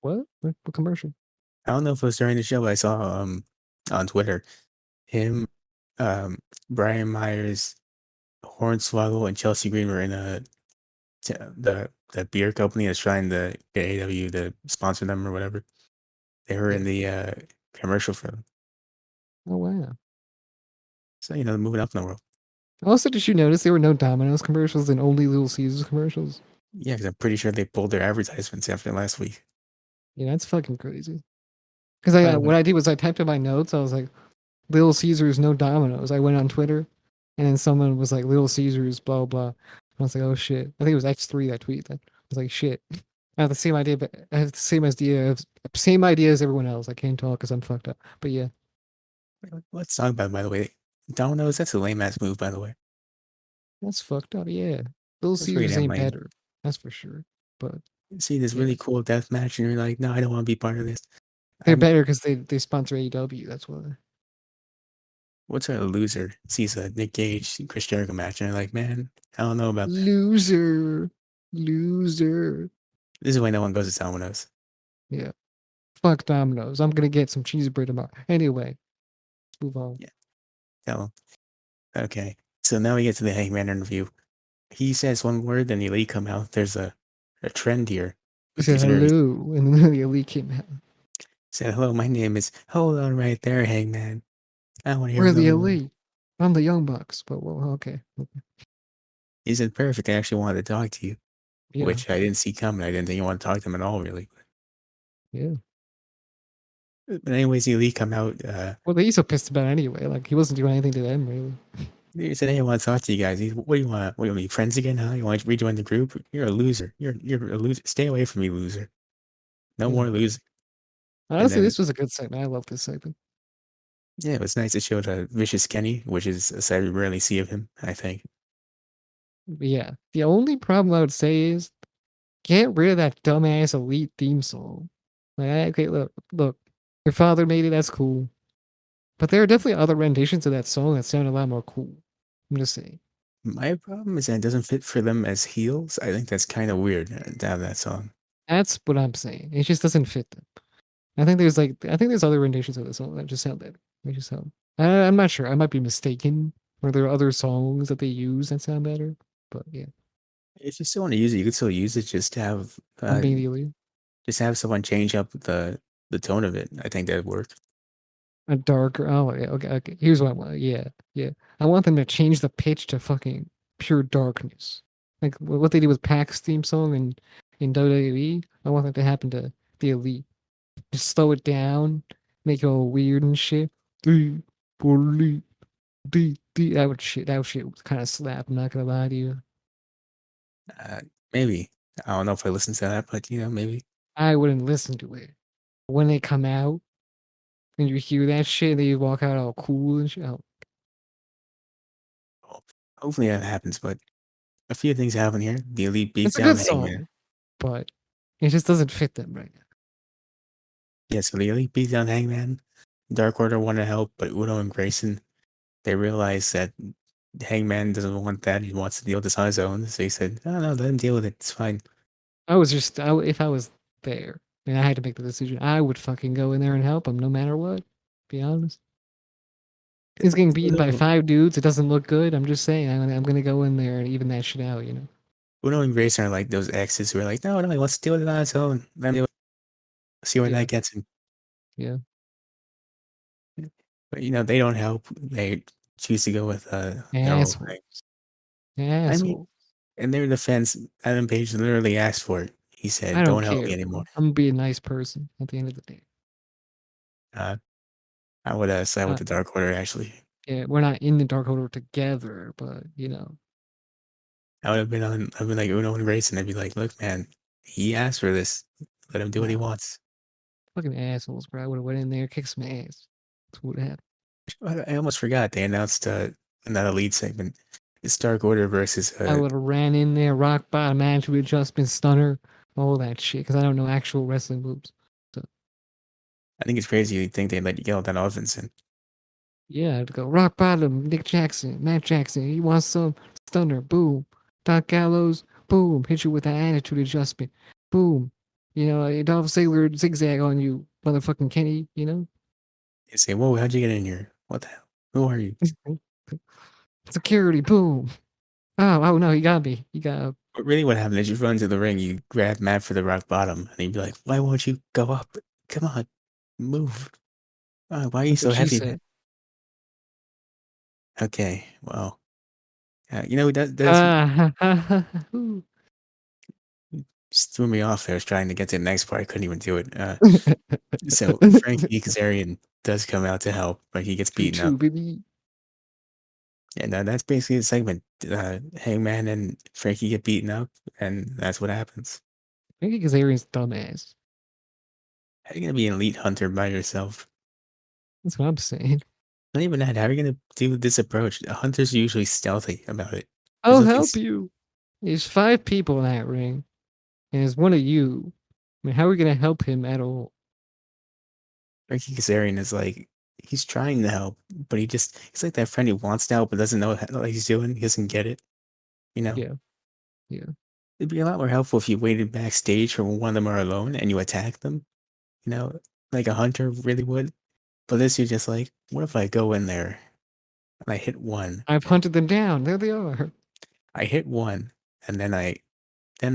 What commercial? I don't know if it was during the show, but I saw on Twitter him, um, Brian Myers, Hornswoggle, and Chelsea Green were in the beer company that's trying to get AW to sponsor them or whatever. They were in Yeah. the commercial for them. Oh wow. So moving up in the world. Also, did you notice there were no Domino's commercials and only Little Caesars commercials? Yeah, because I'm pretty sure they pulled their advertisements after last week. Yeah, that's fucking crazy. Because By the what way, I did was I typed in my notes. I was like, Little Caesars, no Domino's. I went on Twitter, and then someone was like, Little Caesars, blah blah. I was like, oh shit. I think it was X3 that tweeted that. I was like, shit. I have the same idea, but I have the same idea as everyone else. I can't talk because I'm fucked up. But yeah, let's talk about it, by the way. Domino's, that's a lame ass move, by the way. that's fucked up. Yeah, Little That's really Caesars damn ain't lame. better. That's for sure. But See this yeah, really cool death match, and you're like, no, I don't want to be part of this. they're I'm better because they sponsor AEW. That's why. what's a loser sees a Nick Gage Chris Jericho match, and they're like, man, I don't know about that. Loser, loser. This is why no one goes to Domino's. Yeah, fuck Domino's. I'm gonna get some cheese bread tomorrow. Anyway, let's move on. Yeah, tell him. Okay, so now we get to the Hangman interview. He says one word, then the elite come out. There's a trend here He with said these interviews. hello, and then the elite came out. Said, hello, my name is. Hold on right there, Hangman. I want to hear We're the another word. elite. I'm the Young Bucks, but well, okay. He said, perfect. I actually wanted to talk to you, Yeah, which I didn't see coming. I didn't think you wanted to talk to him at all, really. yeah. But anyways, the elite come out. What are you so pissed about anyway? Like he wasn't doing anything to them, really. He said, hey, I want to talk to you guys. What do you want? What do you want to be friends again, huh? You want to rejoin the group? You're a loser. You're a loser. Stay away from me, loser. No Yeah. more losing. And Honestly, then, this was a good segment. I love this segment. yeah, it was nice to show the Vicious Kenny, which is a side we rarely see of him, I think. But yeah. The only problem I would say is get rid of that dumbass elite theme song. Like, okay, look. Your father made it. That's cool. But there are definitely other renditions of that song that sound a lot more cool. I'm just saying. My problem is that it doesn't fit for them as heels. I think that's kind of weird to have that song. That's what I'm saying. It just doesn't fit them. I think there's other renditions of the song that just sound better. They just sound. I'm not sure. I might be mistaken. Or there are other songs that they use that sound better. But yeah, If you still want to use it, you could still use it. immediately Just have someone change up the tone of it. I think that'd work. a darker. Oh yeah, okay. Here's what I want. Yeah, yeah. I want them to change the pitch to fucking pure darkness, like what they did with Pac's theme song in WWE. I want that to happen to the Elite. Just slow it down, make it all weird and shit. The Elite. That would shit kind of slap. I'm not gonna lie to you. Uh, Maybe. I don't know if I listen to that, but maybe. I wouldn't listen to it. When they come out and you hear that shit, they walk out all cool and shit. Oh, Well, hopefully that happens, but a few things happen here. The Elite beat it's a down good Hangman. song, but it just doesn't fit them right now. Yeah, so the Elite beat down Hangman. Dark Order want to help, but Uno and Grayson, they realize that Hangman doesn't want that. He wants to deal with this on his own. So he said, "Oh no, let him deal with it. It's fine." If I was there and I had to make the decision, I would fucking go in there and help him no matter what. Be honest. He's getting beaten by Uno, 5 dudes. It doesn't look good. I'm just saying. I'm gonna go in there and even that shit out. You know. Uno and Grayson are like those exes who are like, "No, no, he wants to deal with it on his own. Let him deal with it. See where Yeah. that gets him." Yeah. But they don't help. They choose to go with their own Asshole. thing. I mean, Asshole. in their defense, Adam Page literally asked for it. He I said, don't "Don't help care, me anymore." bro. I'm gonna be a nice person at the end of the day. Uh, I would side with Uh, the Dark Order actually. yeah, we're not in the Dark Order together, but I would have been on. I've been like Uno and Grayson. I'd be like, look, man, he asked for this. Let him do what he nah, wants. fucking assholes, bro. I would have went in there, kicked some ass. That's what happened. I almost forgot they announced another lead segment. It's Dark Order versus I would have ran in there, rock bottom, attitude adjustment, stunner, all that shit, because I don't know actual wrestling moves. So I think it's crazy you think they'd let you get all that off Vincent. yeah, I'd go rock bottom, Nick Jackson, Matt Jackson. He wants some stunner, boom. Doc Gallows, boom. Hit you with that attitude adjustment, boom. Dolph Ziggler zigzag on you, motherfucking Kenny. They say, whoa, how'd you get in here? What the hell? Who are you? Security, boom. Oh no, he got me. He got. But really what happened is you run to the ring, you grab Matt for the rock bottom, and he'd be like, why won't you go up? Come on, move. Why are you That's so what she heavy, man? said. Okay, well, that's just threw me off there. I was trying to get to the next part. I couldn't even do it. So Frankie Kazarian does come out to help, but he gets beaten up. 3-2, baby. And that's basically the segment. Hangman and Frankie get beaten up, and that's what happens. Frankie Kazarian's dumbass. How are you gonna be an elite hunter by yourself? That's what I'm saying. Not even that. How are you gonna do this approach? Hunters are usually stealthy about it. There's I'll nothing. help you. There's 5 people in that ring, and it's one of you. I mean, how are we gonna help him at all? Frankie Kazarian is like he's trying to help, but he's like that friend who wants to help but doesn't know what he's doing. He doesn't get it. You know, Yeah, yeah. it'd be a lot more helpful if you waited backstage for when one of them are alone and you attack them. You know, like a hunter really would. But this, you're just like, what if I go in there and I hit one? I've hunted them down. There they are. I hit one, and then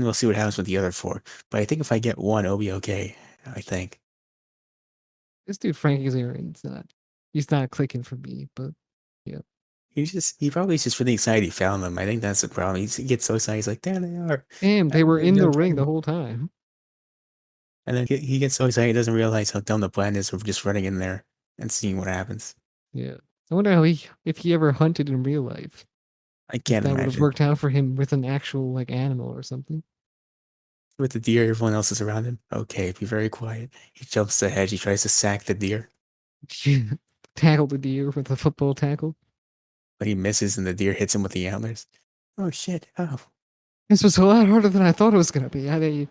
we'll see what happens with the other four. But I think if I get one, it'll be okay. I think. This dude Frankie Kazarian's not. He's not clicking for me. But yeah, He probably is just really excited he found them. I think that's the problem. He gets so excited. He's like, there they are. damn, they were Everybody in go the get ring the 'em." whole time. And then he gets so excited he doesn't realize how dumb the plan is of just running in there and seeing what happens. Yeah, I wonder if he ever hunted in real life. I If can't that would have imagine. worked out for him with an actual like animal or something. With the deer, everyone else is around him. Okay, be very quiet. He jumps the hedge. He tries to sack the deer, Tackle the deer with a football tackle. but he misses and the deer hits him with the antlers. Oh shit. Oh, This was a lot harder than I thought it was gonna be.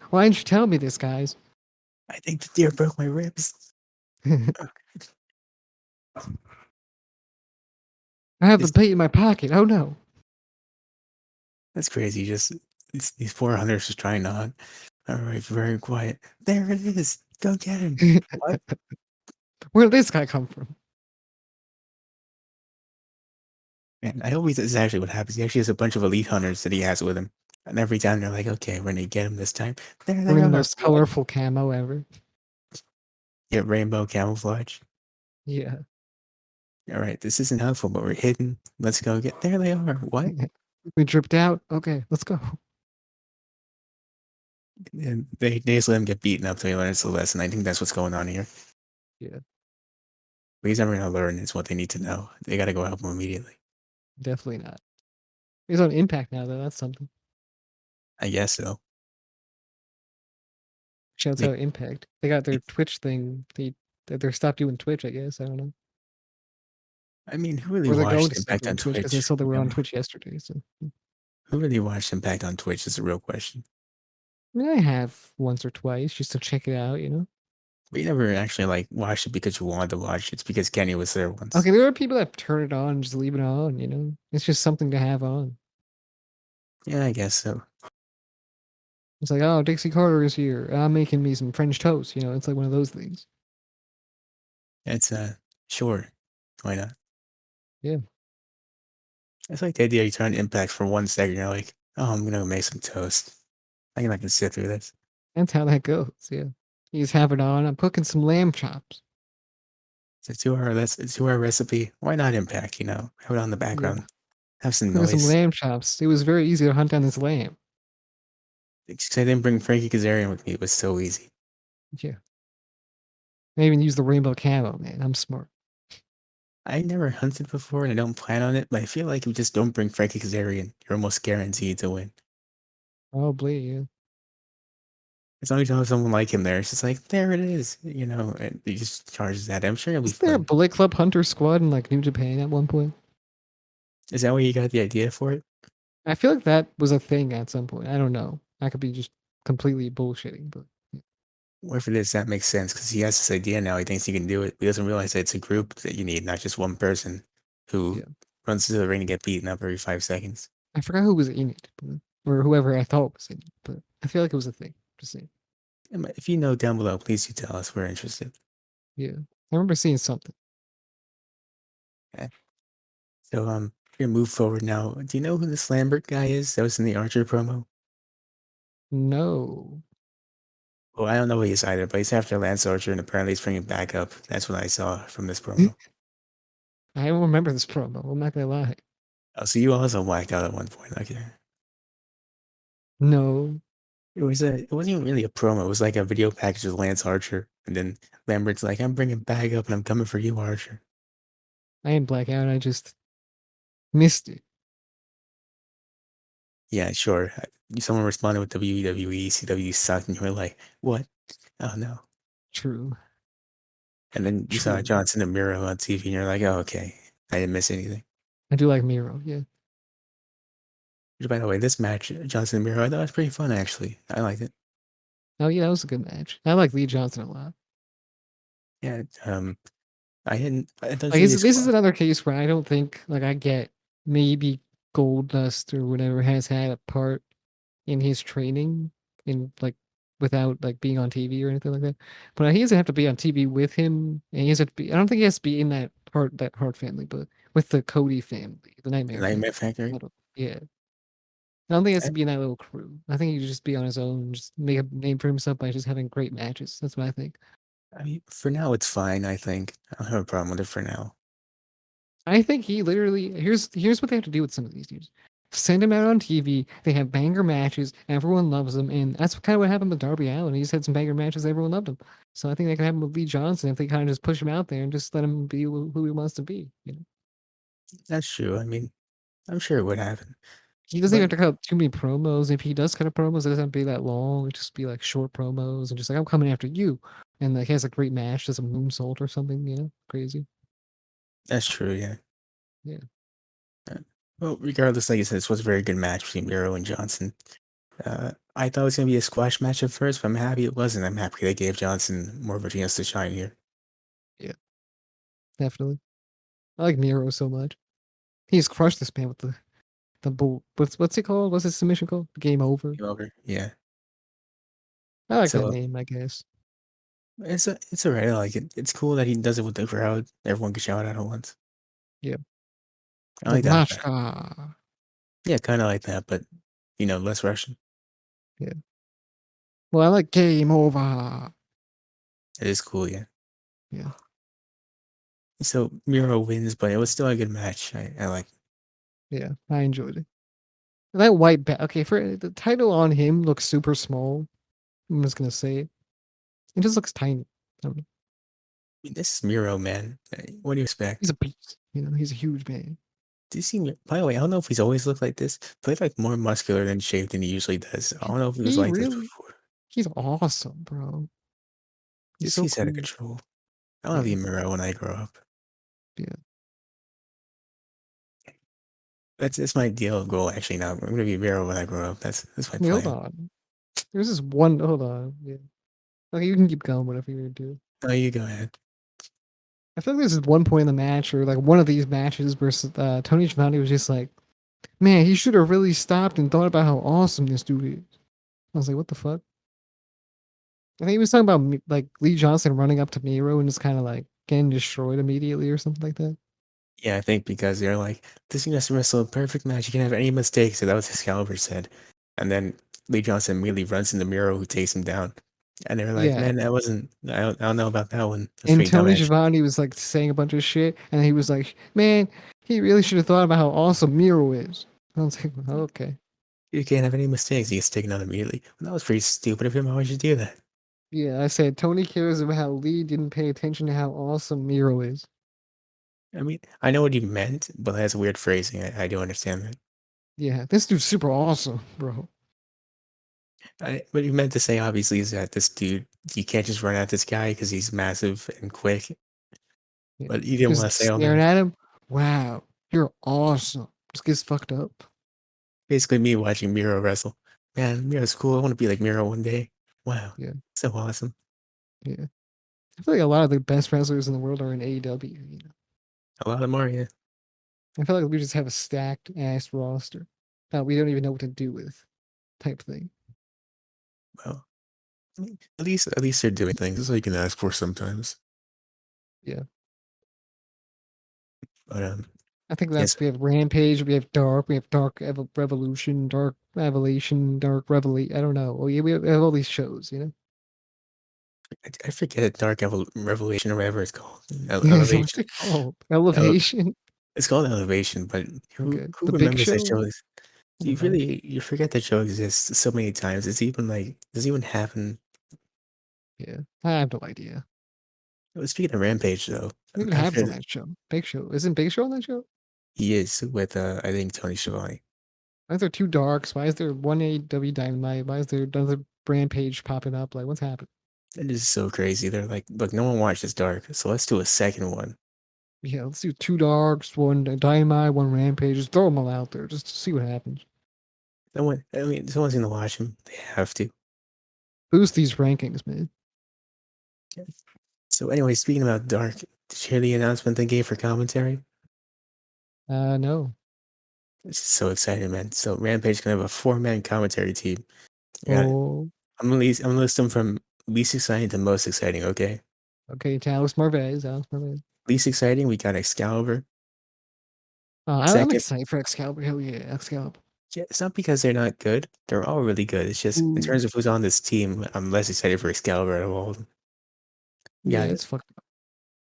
Why didn't you tell me this, guys? I think the deer broke my ribs. I have the This, bait in my pocket. Oh no. that's crazy. Just these poor hunters just trying to hunt. All right, very quiet. There it is. Go get him. What? Where did this guy come from? Man, I hope this is actually what happens. He actually has a bunch of elite hunters that he has with him. And every time they're like, okay, we're gonna get him this time. There they Wearing the are. most What? colorful camo ever. Get rainbow camouflage. Yeah. All right, this isn't helpful, but we're hidden. Let's go get. There they are. What? We dripped out. Okay, let's go. And they just let him get beaten up so he learns the lesson. I think that's what's going on here. Yeah, But he's never gonna learn. It's what they need to know. They gotta go help him immediately. definitely not. He's on Impact now, though. That's something. I guess so. Shouts They, out Impact. They got their Twitch thing. They're stopped doing Twitch, I guess. I don't know. I mean, who really Or they're going watched to stop Impact doing on Twitch because I Twitch? saw they You were on know, Twitch yesterday. So who really watched Impact on Twitch is a real question. I mean, I have once or twice just to check it out. But you never actually like watched it because you wanted to watch it. It's because Kenny was there once. Okay, there are people that turn it on and just leave it on. It's just something to have on. Yeah, I guess so. It's like, oh, Dixie Carter is here. I'm making me some French toast. It's like one of those things. It's sure. Why not? Yeah, It's like the idea you turn Impact for 1 second, you're like, oh, I'm gonna make some toast. I think I can sit through this. that's how that goes. Yeah, you just have it on. I'm cooking some lamb chops. It's a 2 hour recipe. Why not Impact, Have it on the Yeah, background. Have some cooking some noise. lamb chops. It was very easy to hunt down this lamb. Because I didn't bring Frankie Kazarian with me. It was so easy. Yeah, I even use the rainbow camo, man. I'm smart. I never hunted before and I don't plan on it, but I feel like if you just don't bring Frankie Kazarian, you're almost guaranteed to win. Probably, yeah. As long as you have someone like him there, it's just like, there it is, and he just charges at it. I'm sure it'll be Isn't there a fun. Bullet Club Hunter squad in like New Japan at one point? Is that where you got the idea for it? I feel like that was a thing at some point. I don't know. I could be just completely bullshitting, but Or if it is, that makes sense because he has this idea now. He thinks he can do it. He doesn't realize that it's a group that you need, not just one person who yeah. runs into the ring and get beaten up every 5 seconds. I forgot who was in it, or whoever I thought was in it, but I feel like it was a thing. Just saying. If you know down below, please do tell us. We're interested. Yeah. I remember seeing something. Okay. So, we're gonna move forward now. Do you know who this Lambert guy is that was in the Archer promo? No. Well, I don't know who he is either, but he's after Lance Archer and apparently he's bringing back up. That's what I saw from this promo. I don't remember this promo. I'm not gonna lie. Oh, so you also whacked out at one point. Okay. No. It wasn't even really a promo. It was like a video package with Lance Archer. And then Lambert's like, I'm bringing back up and I'm coming for you, Archer. I didn't black out. I just missed it. Yeah, sure. Someone responded with WWE, CW sucked, and you were like, what? Oh, no. True. And then you saw True. Johnson and Miro on TV, and you're like, oh, okay. I didn't miss anything. I do like Miro. Yeah. Which, by the way, this match, Johnson and Miro, I thought it was pretty fun, actually. I liked it. Oh yeah, that was a good match. I like Lee Johnson a lot. Yeah, I thought it was Like going to be a this is squad. another case where I don't think like I get maybe Goldust or whatever has had a part in his training in like without like being on TV or anything like that. But he doesn't have to be on TV with him, and he doesn't be. I don't think he has to be in that Hart family, but with the Cody family, the The Nightmare Nightmare family. Factory. I don't. Yeah, I don't think he has I, to be in that little crew. I think he should just be on his own, and just make a name for himself by just having great matches. That's what I think. I mean, for now, it's fine, I think. I don't have a problem with it for now. I think he literally here's what they have to do with some of these dudes. Send him out on TV. They have banger matches. Everyone loves them, and that's kind of what happened with Darby Allin. He just had some banger matches. Everyone loved him. So I think that can happen with Lee Johnson if they kind of just push him out there and just let him be who he wants to be. You know, That's true. I mean, I'm sure it would happen. he doesn't even But have to cut too many promos. If he does cut promos, it doesn't have to be that long. It just be like short promos and just like I'm coming after you, and like he has a great match, does a moonsault or something. You know, crazy. that's true, yeah. Yeah. Uh, Well, regardless, like I said, this was a very good match between Miro and Johnson. I thought it was going to be a squash match at first, but I'm happy it wasn't. I'm happy they gave Johnson more of a chance to shine here. Yeah, definitely. I like Miro so much. He's crushed this man with the bull. What's it called? What's his submission called? Game over. Game over. Yeah. I like that So name. I guess. it's alright. I like it. It's cool that he does it with the crowd. Everyone can shout out at once. Yeah. I Like like that about it. Machka. Yeah, kind of like that, but less Russian. Yeah. Well, I like game over. It is cool, yeah. Yeah. So Miro wins, but it was still a good match. I like it. Yeah. I enjoyed it. That white bat. Okay, for the title on him looks super small. I'm just gonna say it. It just looks tiny. I don't know. I mean, this is Miro, man. What do you He's expect? a beast. You know, he's a huge man. Do you see me? By the way, I don't know if he's always looked like this, but he's like more muscular than shaved than he usually does. I don't know if he was He like this really. before. He's awesome, bro. He's Just so he's out of cool. control. I want to Yeah. be Miro when I grow up. Yeah. That's my ideal goal actually now. I'm gonna be Miro when I grow up. That's my Hey, hold plan. on. There's this one. Hold on. Yeah. Okay, you can keep going. Whatever you're gonna do. Oh, you go ahead. I feel like this is one point in the match, or like one of these matches, where Tony Schiavone was just like, "Man, he should have really stopped and thought about how awesome this dude is." I was like, "What the fuck?" I think he was talking about like Lee Johnson running up to Miro and just kind of like getting destroyed immediately or something like that. Yeah, I think because they're like, this team has to wrestle a perfect match. You can't have any mistakes. So that was Excalibur said. And then Lee Johnson immediately runs into Miro who takes him down. And they were like, Yeah, man, that wasn't, I don't know about that one. That's and pretty Tony dumbass. Schiavone was like saying a bunch of shit, and he was like, "Man, he really should have thought about how awesome Miro is." I was like, oh, "Okay." You can't have any mistakes. He gets taken out immediately. Well, that was pretty stupid of him. Why would you do that? Yeah, I said Tony cares about how Lee didn't pay attention to how awesome Miro is. I mean, I know what he meant, but that's weird phrasing. I do understand that. Yeah, this dude's super awesome, bro. What he meant to say, obviously, is that this dude, you can't just run at this guy because he's massive and quick. Yeah. But he didn't want to Just say all staring that. at him. Wow, you're awesome. Just gets fucked up. Basically, me watching Miro wrestle. Man, Miro's cool. I want to be like Miro one day. Wow, Yeah, so awesome. yeah. I feel like a lot of the best wrestlers in the world are in AEW. A lot of Mario. I feel like we just have a stacked ass roster that we don't even know what to do with, type thing. Well, I mean, at least they're doing things. That's all you can ask for sometimes. Yeah, But I think yes, that's we have Rampage, we have Dark Revolution, Dark Revelation, Dark Revelation. I don't know. Oh yeah, we have all these shows, you know. I forget Dark Revelation or whatever it's called. Yeah, so what's Elevation. it called? Ele- Elevation. it's called Elevation, but who Okay, who the Big remembers that Show. show? I You don't know. really you forget that show exists so many times. It's even like does it even happen? Yeah, I have no idea. Speaking of Rampage, though, What even happens after on that show? Big Show. Isn't Big Show on that show? he is with I think Tony Schiavone. Why is there two darks? Why is there one AEW Dynamite? Why is there another Rampage popping up? Like, what's happening? That is so crazy. They're like, look, no one watches Dark, so let's do a second one. Yeah, let's do two darks, one Dynamite, one Rampage. Just throw them all out there just to see what happens. No one, I mean, someone's gonna watch them. They have to. Boost these rankings, man. So anyway, speaking about Dark, did you hear the announcement they gave for commentary? No. It's so exciting, man. So Rampage gonna have a four-man commentary team. Yeah, Oh, I'm gonna list them from least exciting to most exciting. Okay, okay. To Alex Marvez. Alex Marvez. least exciting, we got Excalibur. I'm Second, excited for Excalibur. Hell yeah, Excalibur. yeah, it's not because they're not good. They're all really good. It's just in Ooh, terms of who's on this team, I'm less excited for Excalibur out of all of them. We yeah, got it's fucked up.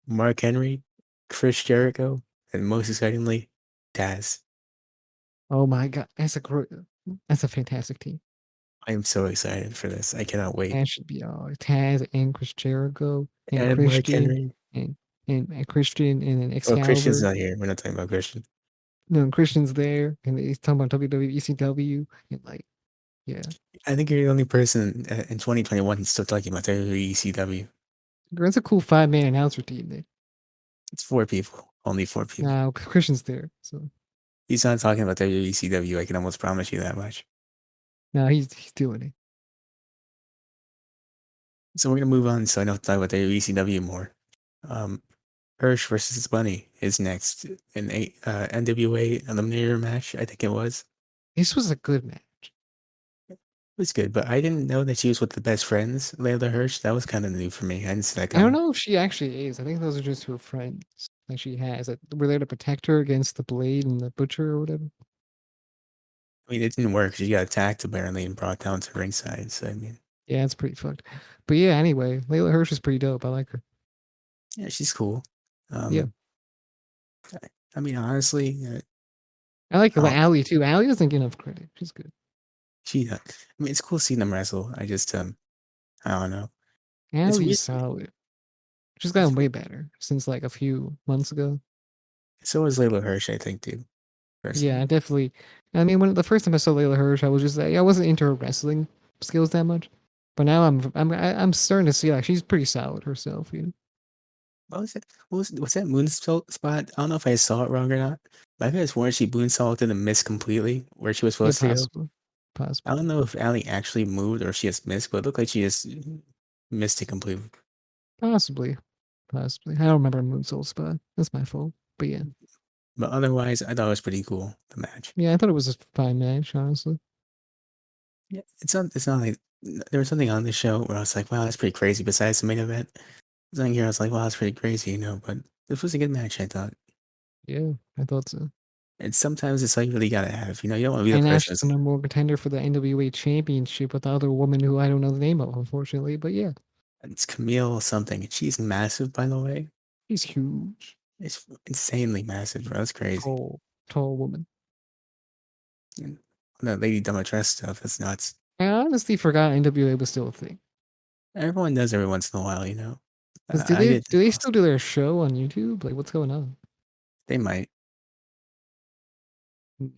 Mark Henry, Chris Jericho, and most excitingly, Taz. Oh my god, that's a fantastic team. I am so excited for this. I cannot wait. That should be all. Taz and Chris Jericho and And Mark Christian Henry. and and Christian and then Oh, Christian's Excalibur. not here. We're not talking about Christian. No, Christian's there, and he's talking about WWE, ECW, and like, yeah, I think you're the only person in 2021 who's still talking about WECW. that's a cool 5 man announcer team there. It's four people. Only four people. Now Christian's there, so He's not talking about WECW. I can almost promise you that much. now he's doing it. So we're gonna move on. So I don't talk about WECW more. Um, Hirsch versus Bunny is next in a NWA Eliminator match. I think it was. This was a good match. It was good, but I didn't know that she was with the best friends, Layla Hirsch. That was kind of new for me. I didn't see that I don't coming. know if she actually is. I think those are just her friends that she has that were there to protect her against the Blade and the Butcher or whatever. I mean, it didn't work. She got attacked apparently and brought down to ringside. So I mean, Yeah, it's pretty fucked. But yeah, anyway, Layla Hirsch is pretty dope. I like her. yeah, she's cool. Yeah, Um, I mean, honestly, I like oh, Allie too. Allie doesn't get enough credit. She's good. I mean, it's cool seeing them wrestle. I just, I don't know. It's weird. Allie's solid. She's It's gotten way weird. better since like a few months ago. So is Layla Hirsch, I think, too. Yeah, Personally, definitely. I mean, when the first time I saw Layla Hirsch, I was just like, I wasn't into her wrestling skills that much. But now I'm starting to see like she's pretty solid herself. You know. what was it? What's that moonsault spot? I don't know if I saw it wrong or not. But I could have sworn she moonsaulted and missed completely where she was Yeah, supposed to go. possible, I possible, don't know if Allie actually moved or she just missed, but it looked like she just missed it completely. possibly, possibly. I don't remember Moonsault spot. That's my fault. But yeah, But otherwise, I thought it was pretty cool, the match. yeah, I thought it was a fine match, honestly. Yeah, it's not like there was something on the show where I was like, wow, that's pretty crazy besides the main event. Something here I was like, wow, that's pretty crazy, but this was a good match, I thought. Yeah, I thought so. And sometimes it's like you really gotta have, you don't want to be the And now person she's the number one contender for the NWA Championship with the other woman who I don't know the name of, unfortunately. But yeah, it's Camille something. And she's massive, by the way. she's huge, It's insanely massive, bro. That's crazy. tall, tall woman. And the Lady Dimitrescu stuff is nuts. I honestly forgot NWA was still a thing. Everyone does every once in a while, you know. 'Cause I did do this they also. still do their show on YouTube? Like, what's going on? They might. Mm,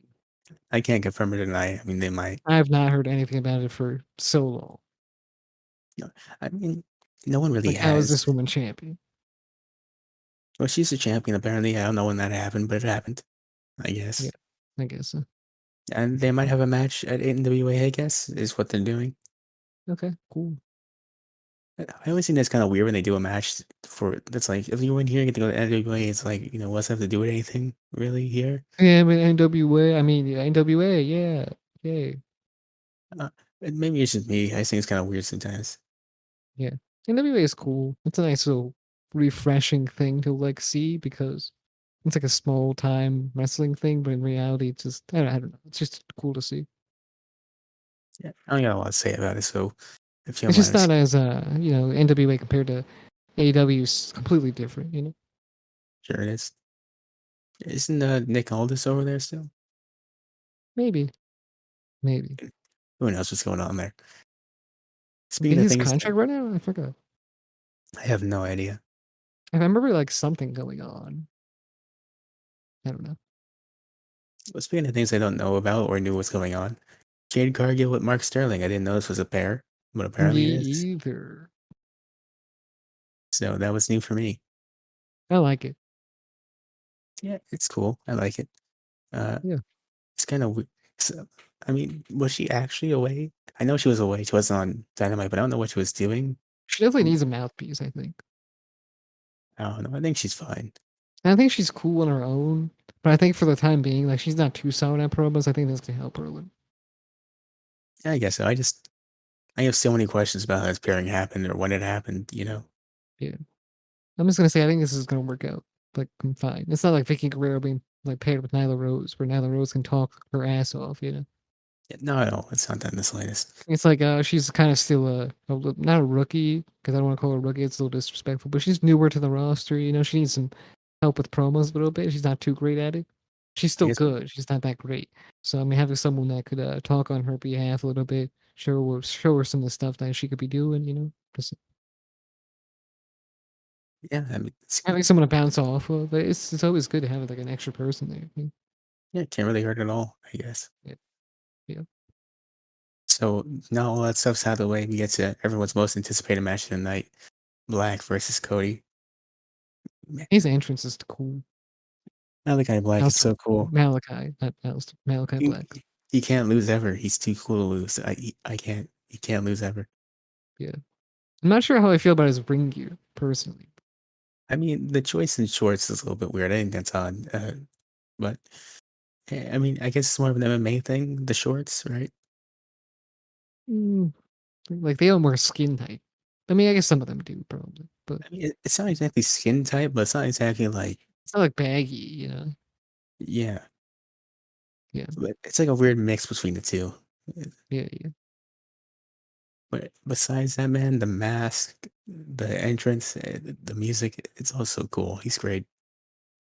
I can't confirm or deny. I mean, they might. I have not heard anything about it for so long. No, I mean, no one really Like, how is has. this woman champion? Well, she's a champion apparently. I don't know when that happened, but it happened. I Yeah, guess. I guess so. And they might have a match at NWA. I guess is what they're doing. Okay, cool. I always think that's kind of weird when they do a match for that's like if you were in here, you get to go to NWA. It's like what's that have to do with anything really here? Yeah, I mean NWA. I mean, yeah, NWA. Yeah, yay. Uh, maybe it's just me. I think it's kind of weird sometimes. Yeah, NWA is cool. It's a nice little refreshing thing to like see because it's like a small time wrestling thing, but in reality, it's just I don't know. It's just cool to see. Yeah, I don't got a lot to say about it. So if you don't It's mind, just not as NWA compared to AEW is completely different. You know, sure it is. Isn't Nick Aldis over there still? maybe, maybe. Who knows what's going on there? Did Speaking of his things, contract run out? I forgot. I have no idea. I remember like something going on. I don't know. Well, speaking of things I don't know about or knew what's going on, Jade Cargill with Mark Sterling. I didn't know this was a pair, but Me apparently it is. either. So that was new for me. I like it. Yeah, it's cool. I like it. Uh, Yeah, it's kind of. So, I mean, was she actually away? I know she was away. She wasn't on Dynamite, but I don't know what she was doing. she definitely Mm, needs a mouthpiece. I think. I don't know. I think she's fine. And I think she's cool on her own, but I think for the time being, like she's not too solid at promos. I think that's gonna help her a little. Yeah, I guess so. I have so many questions about how this pairing happened or when it happened. Yeah, I'm just gonna say I think this is gonna work out. Like I'm fine. It's not like Vicky Guerrero being like paired with Nyla Rose, where Nyla Rose can talk her ass off. You know, Yeah, no, I don't. It's not that in the slightest. it's like she's kind of still not a rookie because I don't want to call her a rookie. It's a little disrespectful, but she's newer to the roster. You know, she needs some help with promos a little bit. She's not too great at it. She's I still guess. good. She's not that great. So I mean, having someone that could talk on her behalf a little bit, show her some of the stuff that she could be doing. You know, just Yeah, I mean, having someone to bounce off of. It's always good to have like an extra person there. yeah, can't really hurt at all. I guess. Yeah, yeah. So now all that stuff's out of the way. We get to everyone's most anticipated match of the night: Black versus Cody. Man, His entrance is cool. Malakai Black is Also, so cool. Malachi, not Alistair, Malachi He, Black. he can't lose ever. He's too cool to lose. I can't. He can't lose ever. Yeah. I'm not sure how I feel about his ring gear personally. I mean, the choice in shorts is a little bit weird. I think that's odd. But I mean, I guess it's more of an MMA thing. The shorts, right? Mm, like they don't wear skin tight. I mean, I guess some of them do probably, but I mean, it's not exactly skin tight, but it's not exactly like it's not like baggy, you know? yeah. Yeah, But it's like a weird mix between the two. yeah, yeah. But besides that, man, the mask, the entrance, the music, it's all so cool. He's great.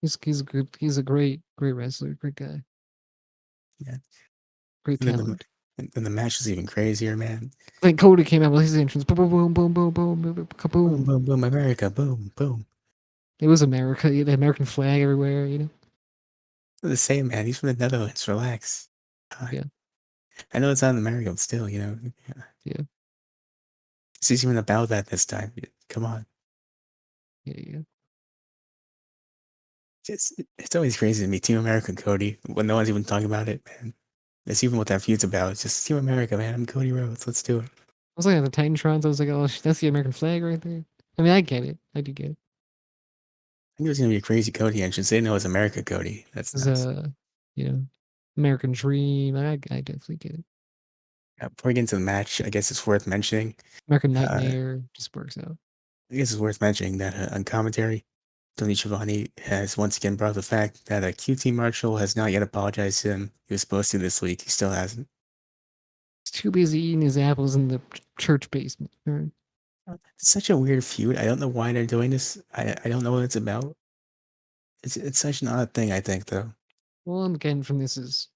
He's a good. He's a great wrestler, great guy, Yeah. great And then talent. the match is even crazier, man. Like Cody came out with his entrance, boom, boom, boom, boom, boom, boom, boom, Boom, kaboom. boom, boom, America, boom, boom. It was America, the American flag everywhere, you know? The same, man. He's from the Netherlands. Relax. God. Yeah, I know it's not in America, but still. Yeah. yeah, He's even about that this time. Come on. yeah, yeah. It's always crazy to me, Team America, Cody, when no one's even talking about it, man. That's even what that feud's about. It's just Team America, man. I'm Cody Rhodes. Let's do it. I was looking at the Titantrons. I was like, oh, that's the American flag right there. I mean, I get it. I do get it. I knew it was gonna be a crazy Cody entrance. They didn't know it was America Cody. That's It's nuts. you know, American Dream. I definitely get it. Before we get into the match, I guess it's worth mentioning. American Uh, Nightmare just works out. I guess it's worth mentioning that on commentary, Tony Schiavone has once again brought up the fact that QT Marshall has not yet apologized to him. He was supposed to this week. He still hasn't. He's too busy eating his apples in the church basement. All right. It's such a weird feud. I don't know why they're doing this. I don't know what it's about. It's such an odd thing, I think, though. Well, I'm getting from this is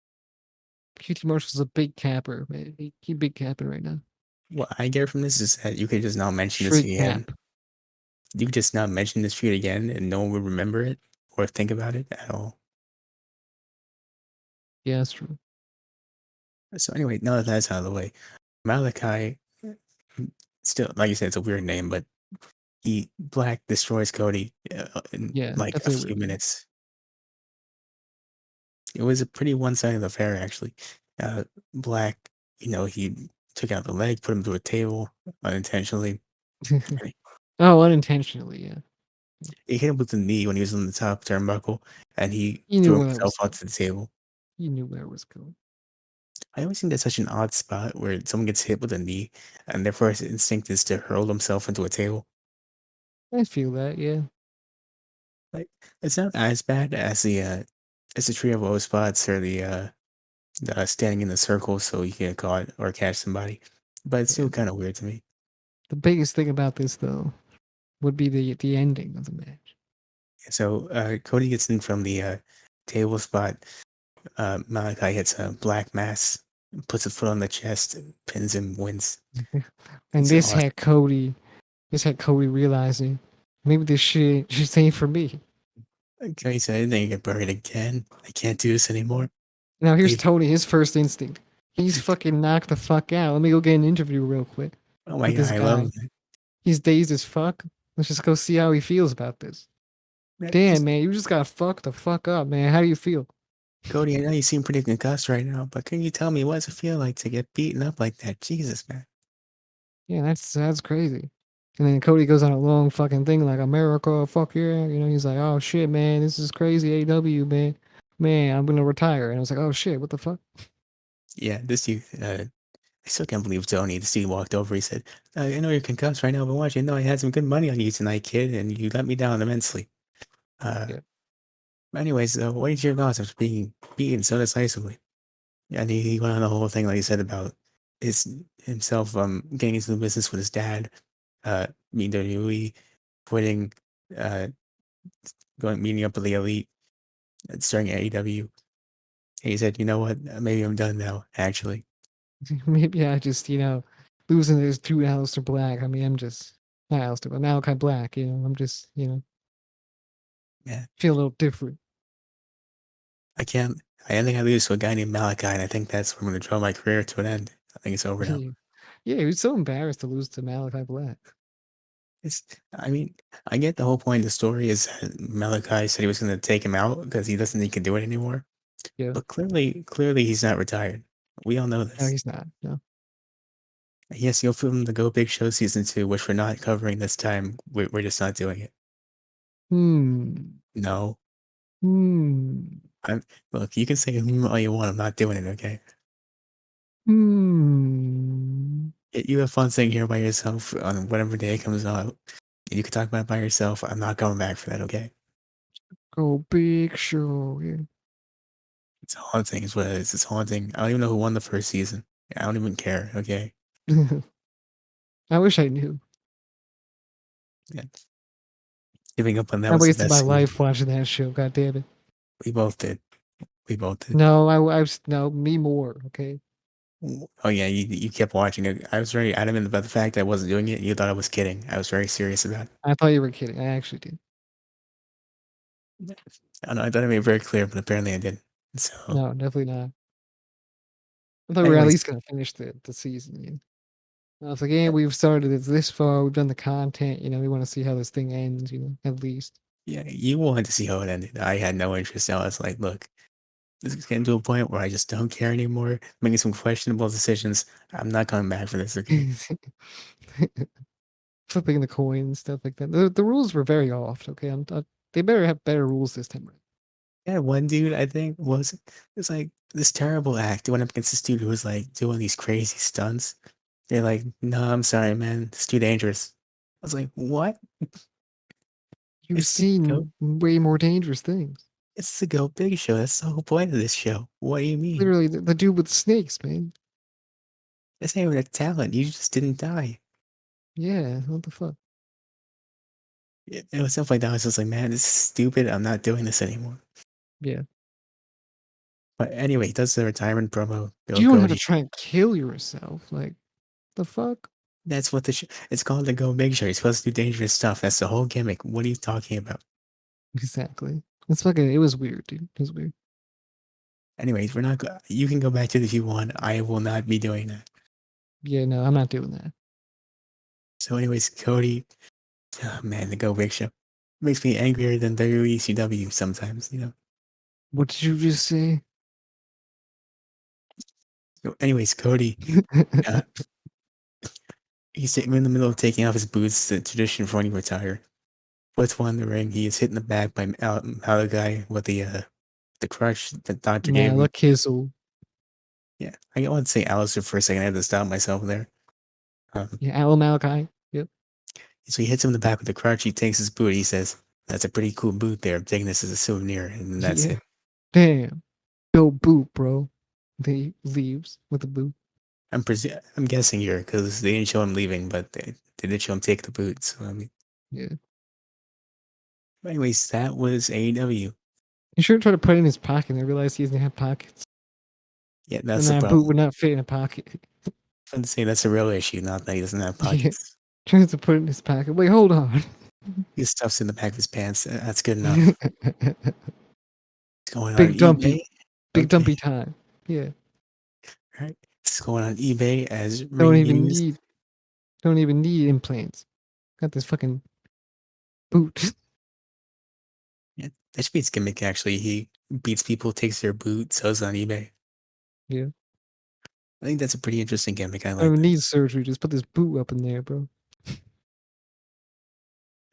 QT Marshall's a big capper, man. He big capping right now. what I get from this is that you could just not mention this Straight again. cap. You could just not mention this feud again, and no one would remember it or think about it at all. Yeah, that's true. So anyway, now that that's out of the way, Malachi, still, like you said, it's a weird name, but he Black destroys Cody in Yeah, like a definitely few weird name. minutes. It was a pretty one-sided affair, actually. Black, he took out the leg, put him through a table unintentionally. And Oh, unintentionally, yeah. he hit him with the knee when he was on the top turnbuckle, and he You knew threw where that himself was going. onto the table. You knew where it was going. I always think that's such an odd spot where someone gets hit with a knee, and their first instinct is to hurl themselves into a table. I feel that, yeah. Like it's not as bad as the tree of woe spots or the standing in the circle so you can get caught or catch somebody, but it's Yeah. still kind of weird to me. The biggest thing about this though would be the ending of the match. So Cody gets in from the table spot. Malachi hits a black mass, puts a foot on the chest, pins him, wins. And It's awesome. this had Cody realizing maybe this shit just ain't for me. Cody said, "I didn't get buried again. I can't do this anymore." Now here's He, Tony, his first instinct. He's fucking knocked the fuck out. Let me go get an interview real quick oh my with god, this I love guy. He's dazed as fuck. Let's just go see how he feels about this. that. Damn, man, you just got fucked the fuck up, man. How do you feel? Cody, I know you seem pretty concussed right now, but can you tell me what does it feel like to get beaten up like that? Jesus, man. Yeah, that's crazy. And then Cody goes on a long fucking thing like America, fuck yeah. You know, he's like, oh shit, man, this is crazy. AW, man. Man, I'm gonna retire. And I was like, oh shit, what the fuck? Yeah, this dude, I still can't believe Tony. This dude walked over. He said, I know you're concussed right now, but watch, you know I had some good money on you tonight, kid, and you let me down immensely. Uh, Yeah. anyways, what is your thoughts after being beaten so decisively? And he went on the whole thing, like he said, about himself getting into the business with his dad, meeting WWE, quitting, uh, going meeting up with the elite, starting at AEW. And he said, you know what? Maybe I'm done now, actually. Maybe I just, losing those two Alistair Black. I mean, I'm just not Alistair, but Malakai Black, I'm just, Yeah, feel a little different. I can't. I think I lose to a guy named Malachi, and I think that's where I'm going to draw my career to an end. I think it's over now. Yeah, yeah, he was so embarrassed to lose to Malakai Black. It's, I mean, I get the whole point of the story is that Malachi said he was going to take him out because he doesn't think he can do it anymore. Yeah. But clearly he's not retired. We all know No, this. he's not. No. Yes, you'll film the Go Big Show season 2, which we're not covering this time. We're just not doing it. Hmm. No, Hmm. I'm look. You can say all you want. I'm not doing it. Okay. Hmm. You have fun sitting here by yourself on whatever day it comes out. You can talk about it by yourself. I'm not coming back for that. Okay. Go big show. Yeah. It's haunting. Is what it is. It's haunting. I don't even know who won the first season. I don't even care. Okay. I wish I knew. Yeah. Giving up on that I was the wasted my best season. life watching that show. God damn it. We both did. We both did. No, I was no me more. Okay. Oh yeah, you kept watching it. I was very adamant about the fact that I wasn't doing it. You thought I was kidding. I was very serious about I thought you were kidding. I actually did. it. I don't know. I thought I made it very clear, but apparently I didn't. So, No, definitely not. I thought we were at anyways, least gonna finish the season. I was like, yeah, we've started it this far. We've done the content. We want to see how this thing ends. At least. yeah, you wanted to see how it ended. I had no interest. I was like, look, this is getting to a point where I just don't care anymore. Making some questionable decisions. I'm not coming back for this. Okay. Flipping the coin and stuff like that. The rules were very off. Okay, they better have better rules this time around. Yeah, one dude I think was like this terrible act. He went up against this dude who was like doing these crazy stunts. They're like, no, I'm sorry, man. It's too dangerous. I was like, what? You've It's the go. seen way more dangerous things. It's the Go Big Show. That's the whole point of this show. What do you mean? Literally, the dude with snakes, man. That's not even a talent. You just didn't die. Yeah, what the fuck? It was stuff like that. I was just like, man, this is stupid. I'm not doing this anymore. Yeah. But anyway, he does the retirement promo. Go You don't have to Cody. try and kill yourself. Like, The fuck? That's what it's called the Go Big Show. You're supposed to do dangerous stuff. That's the whole gimmick. What are you talking about? Exactly. It's fucking. It was weird, dude. It was weird. Anyways, we're not. You can go back to it if you want. I will not be doing that. Yeah, no, I'm not doing that. So, anyways, Cody, oh man, the Go Big Show makes me angrier than WECW sometimes. What did you just say? So anyways, Cody, uh, he's sitting in the middle of taking off his boots, the tradition for when you retire. Puts one in the ring. He is hit in the back by Malakai with the crutch that doctor gave him. Malakizzle. Yeah, I want to say Alistair for a second. I had to stop myself there. Yeah, Al Malachi. Yep. So he hits him in the back with the crutch. He takes his boot. He says, "That's a pretty cool boot there. I'm taking this as a souvenir," and then that's Yeah. it. Damn. Go boot, bro. They leaves with the boot. I'm guessing here because they didn't show him leaving, but they did show him take the boot. So I mean, Yeah. anyways, that was AEW. He should try to put it in his pocket and I realized he doesn't have pockets. Yeah, And that's the that boot problem. would not fit in a pocket. I'm to say that's a real issue, not that he doesn't have Yeah. pockets. Tries to put it in his pocket. Wait, hold on. He stuffs in the back of his pants. That's good enough. It's going on Big eBay. dumpy. Big Okay, dumpy time. Yeah. all right. It's going on eBay as Don't ring even used. need don't even need implants. Got this fucking boot. Yeah, that should be his gimmick. Actually, he beats people, takes their boot, sells it on eBay. Yeah. I think that's a pretty interesting gimmick. I Don't like even that. need surgery. Just put this boot up in there, bro.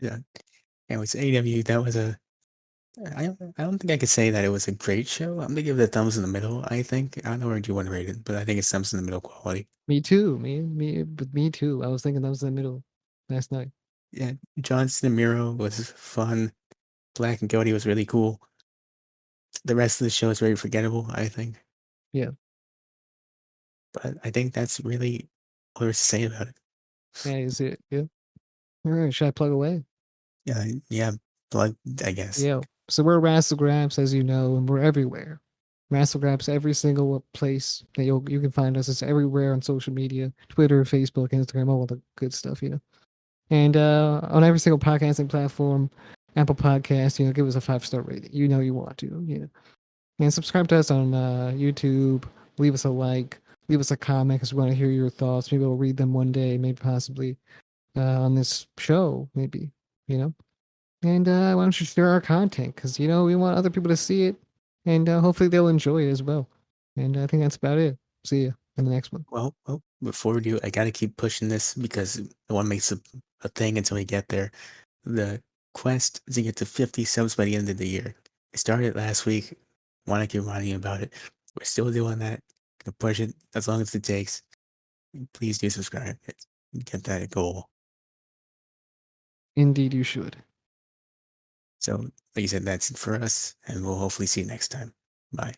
Yeah. Anyways, AEW. That was a. I don't think I could say that it was a great show. I'm gonna give it a thumbs in the middle. I think I don't know where you want to rate it, but I think it's thumbs in the middle quality. Me too, but me too. I was thinking that was in the middle last night. Yeah, John Miro was fun. Black and Cody was really cool. The rest of the show is very forgettable, I think. Yeah. But I think that's really all there is to say about it. Yeah, is it? Yeah. All right, should I plug away? Yeah, blood, I guess. Yeah. So we're Wrassle Graps, as you know, and we're everywhere. Wrassle Graps, every single place that you can find us. It's everywhere on social media, Twitter, Facebook, Instagram, all the good stuff, you know. And on every single podcasting platform, Apple Podcast, you know, give us a 5-star rating. You know you want to, you know. And subscribe to us on YouTube. Leave us a like. Leave us a comment because we want to hear your thoughts. Maybe we'll read them one day, maybe possibly on this show, maybe, you know. And why don't you share our content? Because, you know, we want other people to see it. And hopefully they'll enjoy it as well. And I think that's about it. See you in the next one. Well, before we do, I gotta keep pushing this because no one makes a thing until we get there. The quest is to get to 50 subs by the end of the year. I started last week. Want to keep reminding you about it. We're still doing that. Gonna push it as long as it takes. Please do subscribe. Get that goal. Indeed, you should. So, like you said, that's it for us, and we'll hopefully see you next time. Bye.